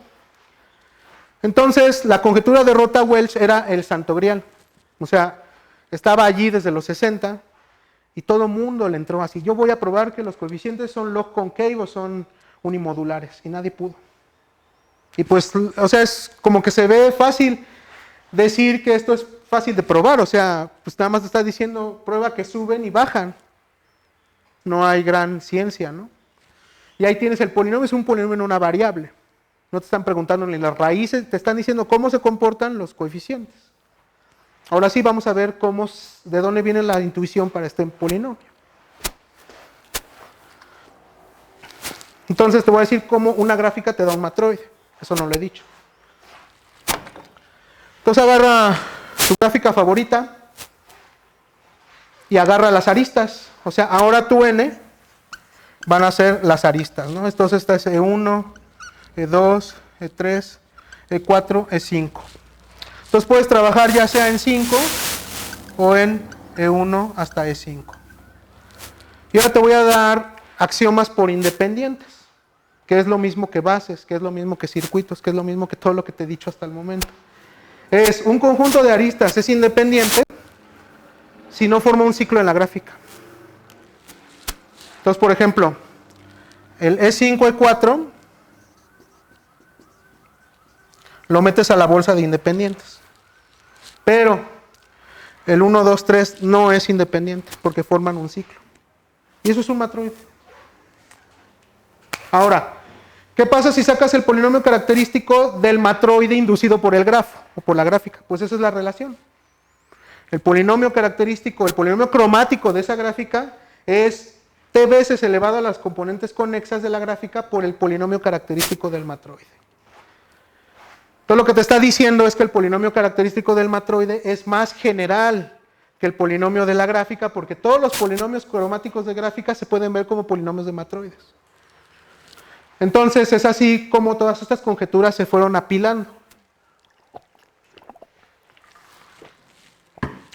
Entonces, la conjetura de Rota-Welch era el santo grial. O sea, estaba allí desde los 60, y todo mundo le entró así. Yo voy a probar que los coeficientes son log concave o son unimodulares, y nadie pudo. Y pues, o sea, es como que se ve fácil decir que esto es fácil de probar, o sea, pues nada más te está diciendo, prueba que suben y bajan. No hay gran ciencia, ¿no? Y ahí tienes el polinomio, es un polinomio en una variable. No te están preguntando ni las raíces, te están diciendo cómo se comportan los coeficientes. Ahora sí vamos a ver de dónde viene la intuición para este polinomio. Entonces te voy a decir cómo una gráfica te da un matroide. Eso no lo he dicho. Entonces agarra tu gráfica favorita y agarra las aristas. O sea, ahora tu n van a ser las aristas, ¿no? Entonces esta es E1, E2, E3, E4, E5. Entonces puedes trabajar ya sea en 5 o en E1 hasta E5. Y ahora te voy a dar axiomas por independientes, que es lo mismo que bases, que es lo mismo que circuitos, que es lo mismo que todo lo que te he dicho hasta el momento. Es un conjunto de aristas, es independiente si no forma un ciclo en la gráfica. Entonces, por ejemplo, el E5, E4 lo metes a la bolsa de independientes. Pero el 1, 2, 3 no es independiente porque forman un ciclo. Y eso es un matroide. Ahora, ¿qué pasa si sacas el polinomio característico del matroide inducido por el grafo o por la gráfica? Pues esa es la relación. El polinomio característico, el polinomio cromático de esa gráfica es t veces elevado a las componentes conexas de la gráfica por el polinomio característico del matroide. Todo lo que te está diciendo es que el polinomio característico del matroide es más general que el polinomio de la gráfica, porque todos los polinomios cromáticos de gráfica se pueden ver como polinomios de matroides. Entonces es así como todas estas conjeturas se fueron apilando.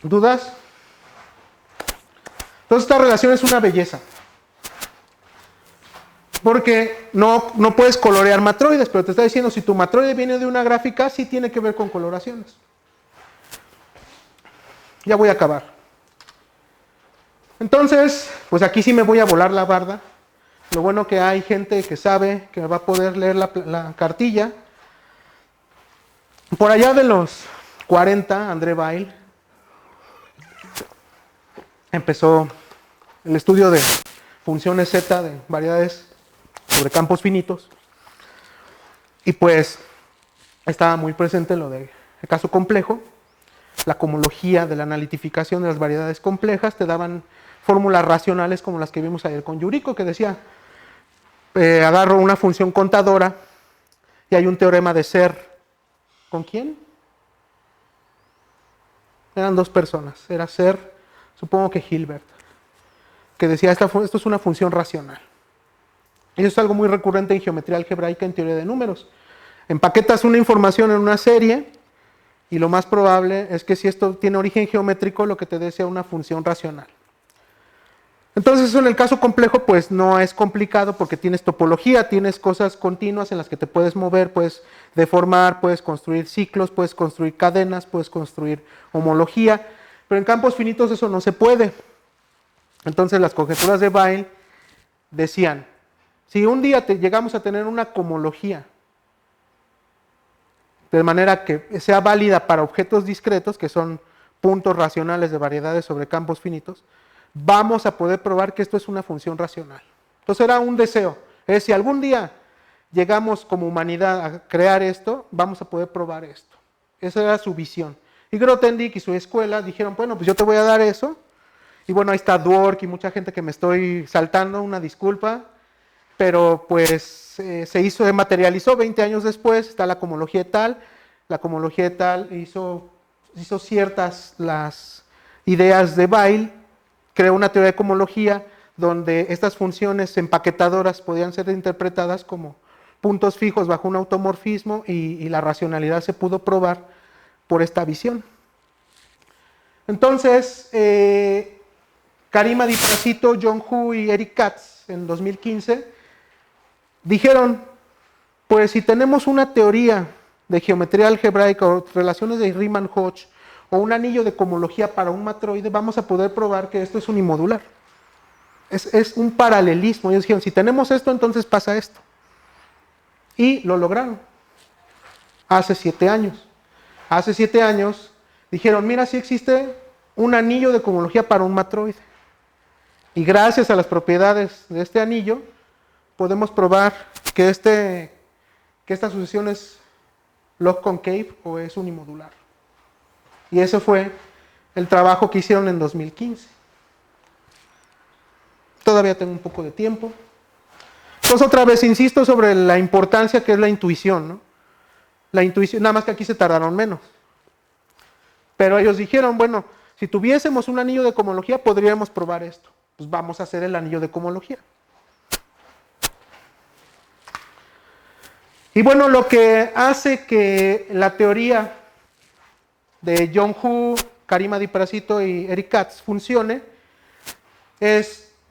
¿Dudas? Entonces esta relación es una belleza. Porque no puedes colorear matroides, pero te está diciendo si tu matroide viene de una gráfica, sí tiene que ver con coloraciones. Ya voy a acabar. Entonces, pues aquí sí me voy a volar la barda. Lo bueno que hay gente que sabe, que va a poder leer la cartilla. Por allá de los 40, André Weil empezó el estudio de funciones Z de variedades sobre campos finitos. Y pues estaba muy presente lo del caso complejo, la cohomología de la analitificación de las variedades complejas, te daban fórmulas racionales como las que vimos ayer con Yuriko, que decía, agarro una función contadora y hay un teorema de ser. ¿Con quién? Eran dos personas, era Ser, supongo que Hilbert, que decía, esto es una función racional. Y eso es algo muy recurrente en geometría algebraica, en teoría de números. Empaquetas una información en una serie y lo más probable es que si esto tiene origen geométrico, lo que te dé sea una función racional. Entonces eso en el caso complejo pues no es complicado porque tienes topología, tienes cosas continuas en las que te puedes mover, puedes deformar, puedes construir ciclos, puedes construir cadenas, puedes construir homología, pero en campos finitos eso no se puede. Entonces las conjeturas de Weil decían, si un día llegamos a tener una cohomología de manera que sea válida para objetos discretos, que son puntos racionales de variedades sobre campos finitos, vamos a poder probar que esto es una función racional. Entonces era un deseo. Es si algún día llegamos como humanidad a crear esto, vamos a poder probar esto. Esa era su visión. Y Grothendieck y su escuela dijeron, bueno, pues yo te voy a dar eso. Y bueno, ahí está Dwork y mucha gente que me estoy saltando, una disculpa. Pero pues se materializó 20 años después, está la cohomología tal. La cohomología tal hizo ciertas las ideas de Weyl, creó una teoría de cohomología donde estas funciones empaquetadoras podían ser interpretadas como puntos fijos bajo un automorfismo y la racionalidad se pudo probar por esta visión. Entonces, Karima Di Prassito, John Hu y Eric Katz en 2015 dijeron, pues si tenemos una teoría de geometría algebraica o relaciones de Riemann-Hodge o un anillo de cohomología para un matroide, vamos a poder probar que esto es unimodular. Es un paralelismo. Ellos dijeron, si tenemos esto, entonces pasa esto. Y lo lograron. Hace 7 años. Hace 7 años dijeron, mira, sí existe un anillo de cohomología para un matroide. Y gracias a las propiedades de este anillo, podemos probar que esta sucesión es log concave o es unimodular. Y ese fue el trabajo que hicieron en 2015. Todavía tengo un poco de tiempo. Entonces otra vez insisto sobre la importancia que es la intuición, ¿no? La intuición, nada más que aquí se tardaron menos. Pero ellos dijeron, bueno, si tuviésemos un anillo de cohomología podríamos probar esto. Pues vamos a hacer el anillo de cohomología. Y bueno, lo que hace que la teoría de John Hu, Karima Di Prassito y Eric Katz funcione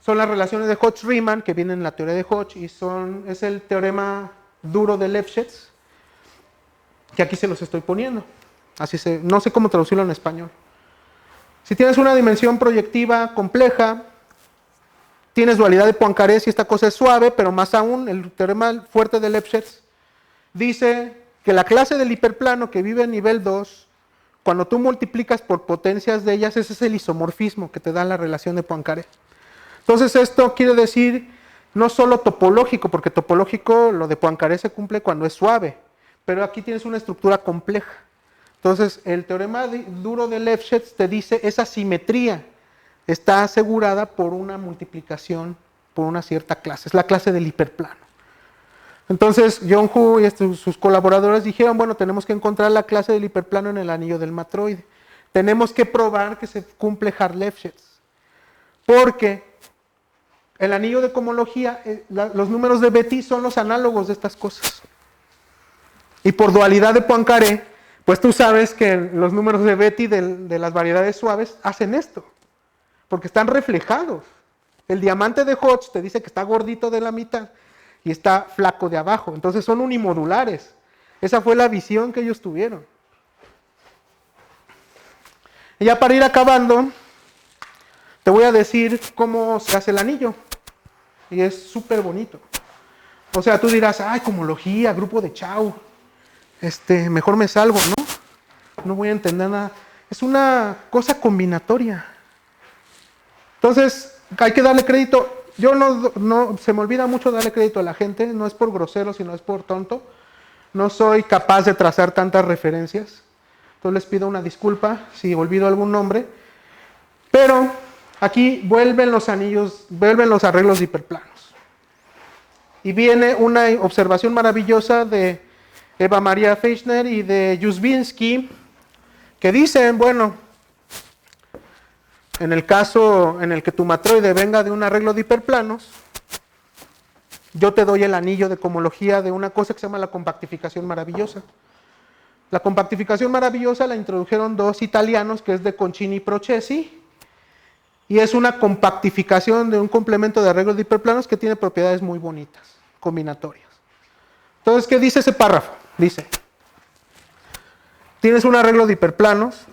son las relaciones de Hodge-Riemann que vienen en la teoría de Hodge y es el teorema duro de Lefschetz, que aquí se los estoy poniendo. No sé cómo traducirlo en español. Si tienes una dimensión proyectiva compleja, tienes dualidad de Poincaré si esta cosa es suave, pero más aún el teorema fuerte de Lefschetz dice que la clase del hiperplano que vive en nivel 2, cuando tú multiplicas por potencias de ellas, ese es el isomorfismo que te da la relación de Poincaré. Entonces esto quiere decir no solo topológico, porque topológico lo de Poincaré se cumple cuando es suave, pero aquí tienes una estructura compleja. Entonces el teorema duro de Lefschetz te dice esa simetría está asegurada por una multiplicación por una cierta clase, es la clase del hiperplano. Entonces John Hu y sus colaboradores dijeron, bueno, tenemos que encontrar la clase del hiperplano en el anillo del matroide. Tenemos que probar que se cumple Hart-Lefschetz. Porque el anillo de cohomología, los números de Betti son los análogos de estas cosas. Y por dualidad de Poincaré, pues tú sabes que los números de Betti de las variedades suaves hacen esto. Porque están reflejados. El diamante de Hodge te dice que está gordito de la mitad y está flaco de abajo. Entonces son unimodulares. Esa fue la visión que ellos tuvieron. Y ya para ir acabando, te voy a decir cómo se hace el anillo. Y es súper bonito. O sea, tú dirás, ay, cohomología, grupo de Chau. Mejor me salgo, ¿no? No voy a entender nada. Es una cosa combinatoria. Entonces, hay que darle crédito. Yo se me olvida mucho darle crédito a la gente, no es por grosero, sino es por tonto. No soy capaz de trazar tantas referencias. Entonces les pido una disculpa si olvido algún nombre. Pero aquí vuelven los arreglos de hiperplanos. Y viene una observación maravillosa de Eva Maria Fechner y de Jusvinsky, que dicen, bueno, en el caso en el que tu matroide venga de un arreglo de hiperplanos, yo te doy el anillo de cohomología de una cosa que se llama la compactificación maravillosa. La compactificación maravillosa la introdujeron dos italianos, que es de Concini y Procesi, y es una compactificación de un complemento de arreglos de hiperplanos que tiene propiedades muy bonitas, combinatorias. Entonces, ¿qué dice ese párrafo? Dice, tienes un arreglo de hiperplanos,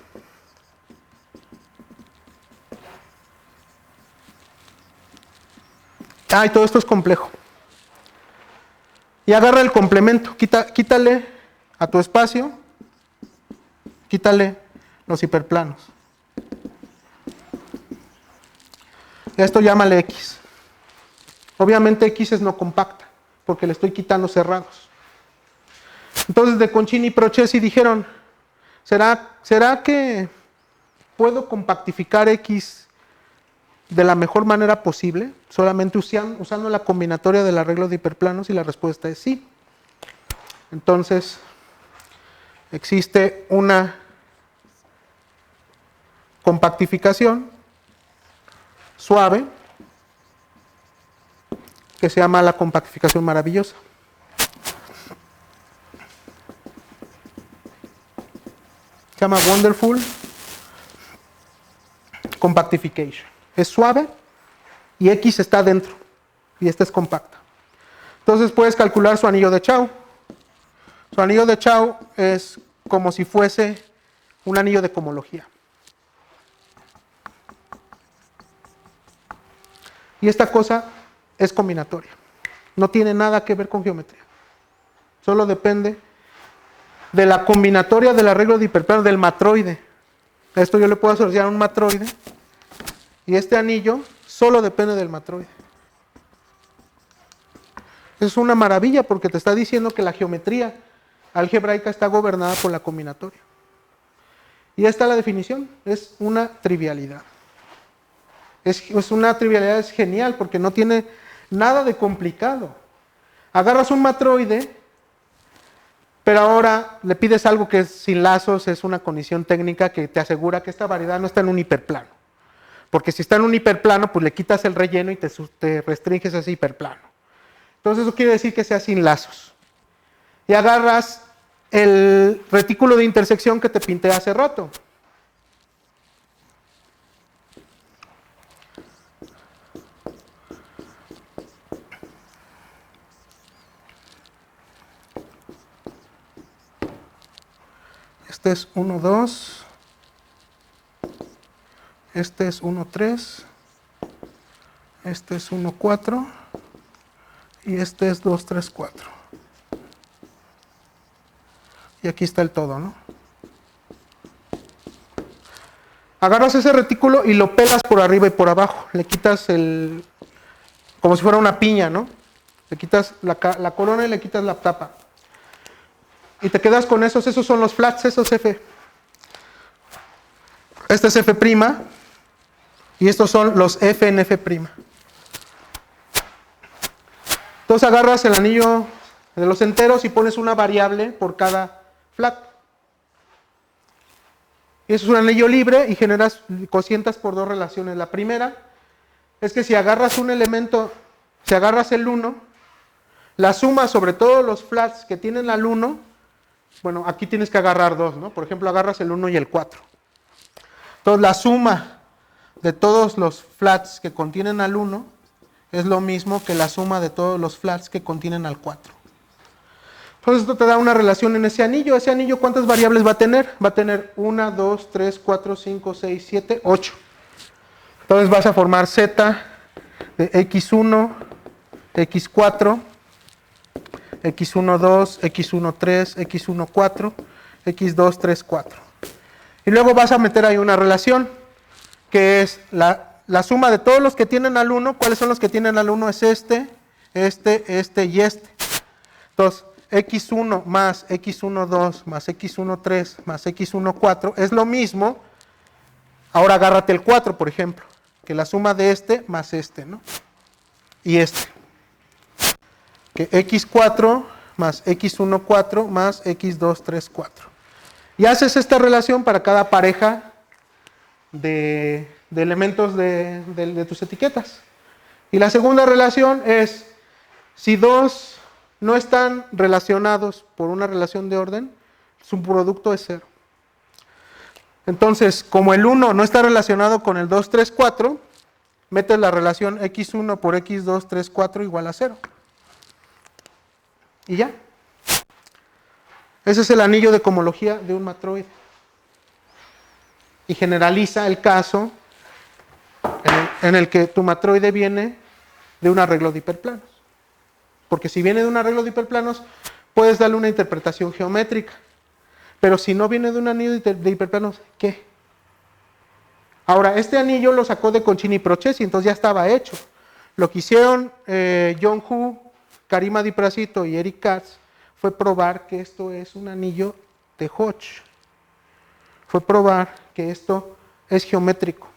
y todo esto es complejo. Y agarra el complemento, quítale a tu espacio, quítale los hiperplanos. Esto llámale X. Obviamente X es no compacta, porque le estoy quitando cerrados. Entonces de Concini y Procesi dijeron, ¿será que puedo compactificar X de la mejor manera posible, solamente usando la combinatoria del arreglo de hiperplanos? Y la respuesta es sí. Entonces, existe una compactificación suave que se llama la compactificación maravillosa. Se llama Wonderful Compactification. Es suave y X está dentro y esta es compacta. Entonces puedes calcular su anillo de Chow. Su anillo de Chow es como si fuese un anillo de cohomología. Y esta cosa es combinatoria. No tiene nada que ver con geometría. Solo depende de la combinatoria del arreglo de hiperplano del matroide. A esto yo le puedo asociar un matroide. Y este anillo solo depende del matroide. Es una maravilla porque te está diciendo que la geometría algebraica está gobernada por la combinatoria. Y esta es la definición. Es una trivialidad. Es una trivialidad, es genial porque no tiene nada de complicado. Agarras un matroide, pero ahora le pides algo que es sin lazos, es una condición técnica que te asegura que esta variedad no está en un hiperplano. Porque si está en un hiperplano, pues le quitas el relleno y te restringes a ese hiperplano. Entonces eso quiere decir que sea sin lazos. Y agarras el retículo de intersección que te pinté hace rato. Este es 1, 2. Este es 1, 3. Este es 1, 4. Y este es 2, 3, 4. Y aquí está el todo, ¿no? Agarras ese retículo y lo pelas por arriba y por abajo. Le quitas como si fuera una piña, ¿no? Le quitas la corona y le quitas la tapa. Y te quedas con esos son los flats, esos F. Este es F'. Y estos son los F en F'. Entonces agarras el anillo de los enteros y pones una variable por cada flat. Y eso es un anillo libre y generas cocientas por dos relaciones. La primera es que si agarras un elemento, si agarras el 1, la suma sobre todos los flats que tienen al 1, bueno, aquí tienes que agarrar 2, ¿no? Por ejemplo, agarras el 1 y el 4. Entonces la suma de todos los flats que contienen al 1 es lo mismo que la suma de todos los flats que contienen al 4. Entonces esto te da una relación en ese anillo. Ese anillo, ¿cuántas variables va a tener? Va a tener 1, 2, 3, 4, 5, 6, 7, 8. Entonces vas a formar Z de X1, X4, X12, X13, X14, X2, 3, 4. Y luego vas a meter ahí una relación, que es la suma de todos los que tienen al 1. ¿Cuáles son los que tienen al 1? Es este y este. Entonces, X1 más X12 más X13 más X14 es lo mismo. Ahora agárrate el 4, por ejemplo, que la suma de este más este, ¿no? Y este. Que X4 más X14 más X234. Y haces esta relación para cada pareja de elementos de tus etiquetas. Y la segunda relación es, si dos no están relacionados por una relación de orden, su producto es 0. Entonces, como el 1 no está relacionado con el 2, 3, 4, metes la relación X1 por X2, 3, 4 igual a 0. Y ya. Ese es el anillo de cohomología de un matroide. Y generaliza el caso en el que tu matroide viene de un arreglo de hiperplanos. Porque si viene de un arreglo de hiperplanos, puedes darle una interpretación geométrica. Pero si no viene de un anillo de hiperplanos, ¿qué? Ahora, este anillo lo sacó de Concini Procesi, entonces ya estaba hecho. Lo que hicieron John Hu, Karima Di Prasito y Eric Katz fue probar que esto es un anillo de Hodge. Fue probar que esto es geométrico,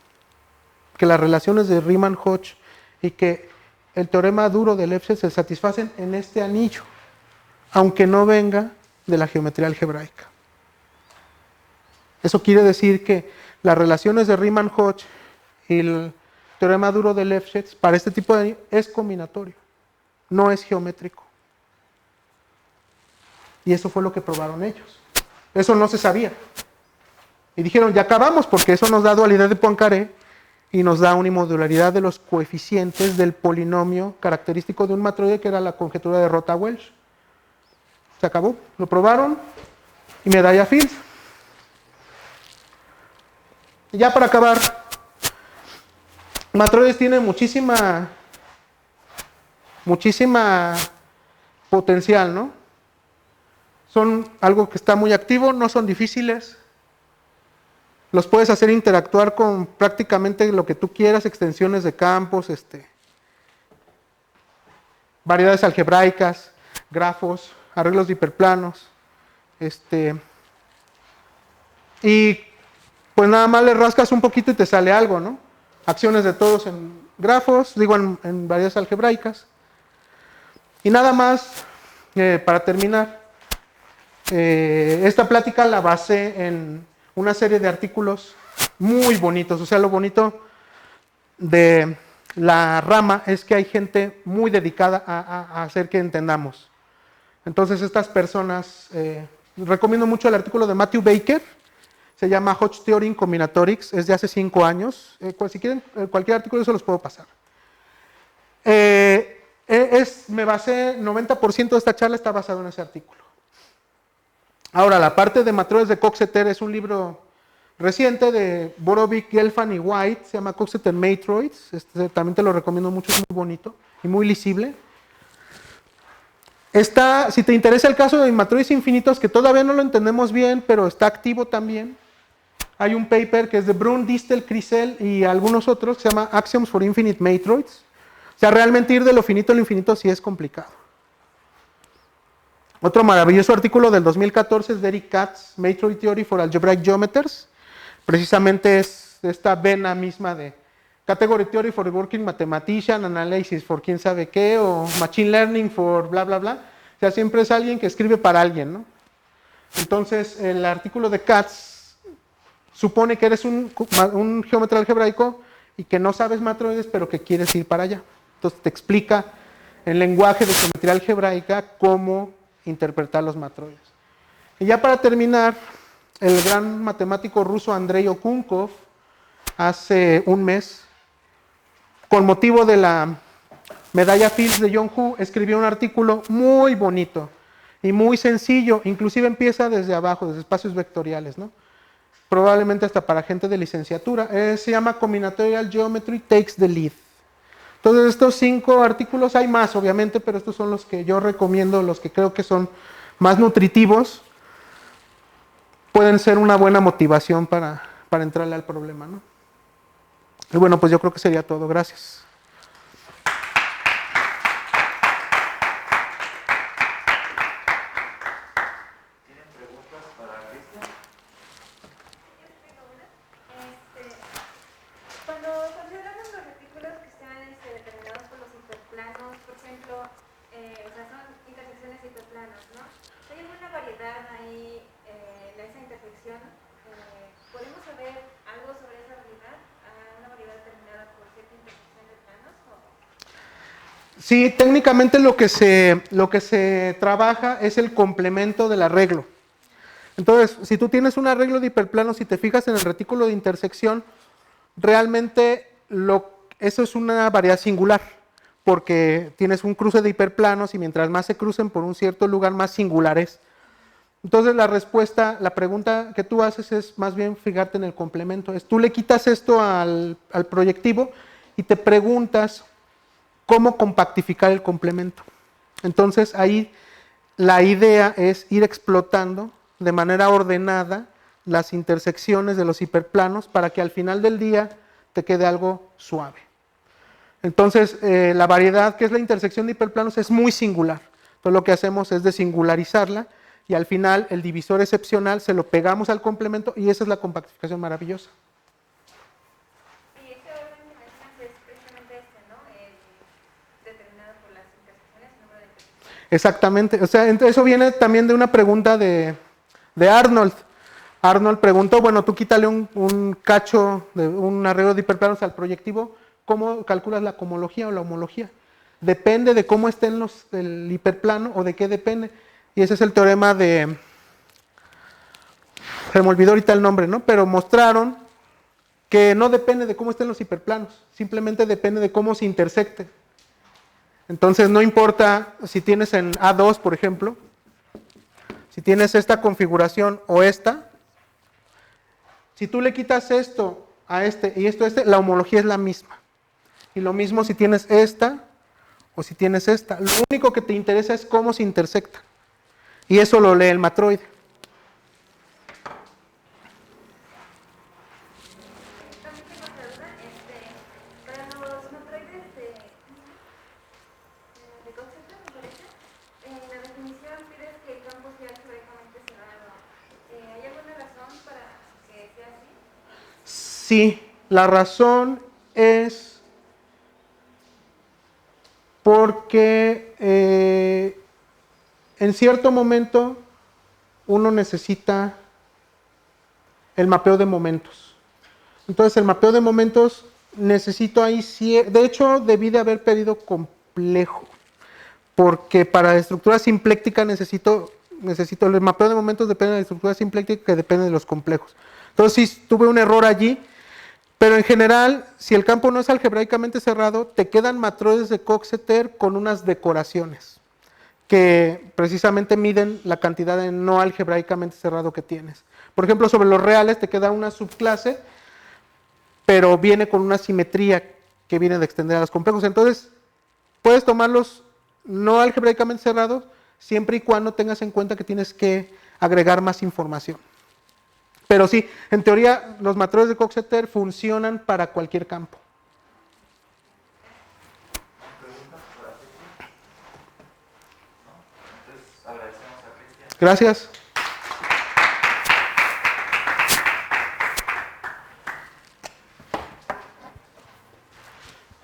que las relaciones de Riemann-Hodge y que el teorema duro de Lefschetz se satisfacen en este anillo, aunque no venga de la geometría algebraica. Eso quiere decir que las relaciones de Riemann-Hodge y el teorema duro de Lefschetz para este tipo de anillo es combinatorio, no es geométrico. Y eso fue lo que probaron ellos. Eso no se sabía. Y dijeron, ya acabamos, porque eso nos da dualidad de Poincaré y nos da unimodularidad de los coeficientes del polinomio característico de un matroide, que era la conjetura de Rota-Welch. Se acabó, lo probaron y medalla Fields. Y ya para acabar, matroides tienen muchísima potencial, ¿no? Son algo que está muy activo, no son difíciles. Los puedes hacer interactuar con prácticamente lo que tú quieras, extensiones de campos, variedades algebraicas, grafos, arreglos de hiperplanos. Y pues nada más le rascas un poquito y te sale algo, ¿no? Acciones de todos en grafos, digo en variedades algebraicas. Y nada más, para terminar, esta plática la basé en una serie de artículos muy bonitos. O sea, lo bonito de la rama es que hay gente muy dedicada a hacer que entendamos. Entonces, estas personas, recomiendo mucho el artículo de Matthew Baker, se llama Hodge Theory in Combinatorics, es de hace 5 años. Si quieren, cualquier artículo se los puedo pasar. Me basé, 90% de esta charla está basado en ese artículo. Ahora, la parte de matroides de Coxeter es un libro reciente de Borovic, Gelfand y White, se llama Coxeter Matroids, también te lo recomiendo mucho, es muy bonito y muy lisible. Si te interesa el caso de matroides infinitos, que todavía no lo entendemos bien, pero está activo también, hay un paper que es de Brun, Distel, Crisel y algunos otros, que se llama Axioms for Infinite Matroids. O sea, realmente ir de lo finito al infinito sí es complicado. Otro maravilloso artículo del 2014 es de Eric Katz, Matroid Theory for Algebraic Geometers. Precisamente es esta vena misma de Category Theory for Working Mathematician, Analysis for quién sabe qué, o Machine Learning for bla, bla, bla. O sea, siempre es alguien que escribe para alguien, ¿no? Entonces, el artículo de Katz supone que eres un geómetra algebraico y que no sabes matroides, pero que quieres ir para allá. Entonces, te explica en lenguaje de geometría algebraica cómo interpretar los matroides. Y ya para terminar, el gran matemático ruso Andrei Okunkov, hace un mes, con motivo de la medalla Fields de John Hu, escribió un artículo muy bonito y muy sencillo, inclusive empieza desde abajo, desde espacios vectoriales, ¿no? Probablemente hasta para gente de licenciatura. Se llama Combinatorial Geometry Takes the Lead. Entonces, estos 5 artículos, hay más obviamente, pero estos son los que yo recomiendo, los que creo que son más nutritivos, pueden ser una buena motivación para entrarle al problema, ¿no? Y bueno, pues yo creo que sería todo. Gracias. ¿Tienen preguntas para Cristian? Cuando consideramos los retículos que están determinados por los hiperplanos, por ejemplo, o sea, son intersecciones hiperplanos, ¿no? ¿Hay alguna variedad ahí en esa intersección? ¿Podemos saber algo sobre esa variedad? ¿Una variedad determinada por cierta intersección de planos? Sí, técnicamente lo que se trabaja es el complemento del arreglo. Entonces, si tú tienes un arreglo de hiperplanos, si te fijas en el retículo de intersección, realmente eso es una variedad singular, porque tienes un cruce de hiperplanos y mientras más se crucen por un cierto lugar, más singular es. Entonces la pregunta que tú haces es más bien fijarte en el complemento. Tú le quitas esto al proyectivo y te preguntas cómo compactificar el complemento. Entonces ahí la idea es ir explotando de manera ordenada las intersecciones de los hiperplanos para que al final del día te quede algo suave. Entonces, la variedad que es la intersección de hiperplanos es muy singular. Entonces, lo que hacemos es desingularizarla y al final el divisor excepcional se lo pegamos al complemento y esa es la compactificación maravillosa. Y este orden que mencionas es precisamente este, ¿no? Determinado por las intersecciones, el número de intersecciones. Exactamente. O sea, eso viene también de una pregunta de Arnold. Arnold preguntó, bueno, tú quítale un cacho de un arreglo de hiperplanos al proyectivo, ¿cómo calculas la cohomología o la homología? Depende de cómo estén el hiperplano o de qué depende. Y ese es el teorema de... Se me olvidó ahorita el nombre, ¿no? Pero mostraron que no depende de cómo estén los hiperplanos, simplemente depende de cómo se intersecten. Entonces no importa si tienes en A2, por ejemplo, si tienes esta configuración o esta, si tú le quitas esto a este y esto a este, la homología es la misma. Y lo mismo si tienes esta o si tienes esta. Lo único que te interesa es cómo se intersectan. Y eso lo lee el matroide. También tengo otra duda, para los matroides de concepto, me parece, en la definición pides que el campo sea álgebraicamente cerrado. ¿Hay alguna razón para que sea así? Sí, la razón es porque en cierto momento uno necesita el mapeo de momentos. Entonces el mapeo de momentos necesito ahí, de hecho debí de haber pedido complejo, porque para estructura simpléctica necesito el mapeo de momentos depende de la estructura simpléctica que depende de los complejos. Entonces sí tuve un error allí, pero en general, si el campo no es algebraicamente cerrado, te quedan matroides de Coxeter con unas decoraciones que precisamente miden la cantidad de no algebraicamente cerrado que tienes. Por ejemplo, sobre los reales te queda una subclase, pero viene con una simetría que viene de extender a los complejos. Entonces, puedes tomarlos no algebraicamente cerrados, siempre y cuando tengas en cuenta que tienes que agregar más información. Pero sí, en teoría, los matroides de Coxeter funcionan para cualquier campo. ¿Preguntas por aquí? ¿No? Entonces agradecemos a Cristian. Gracias.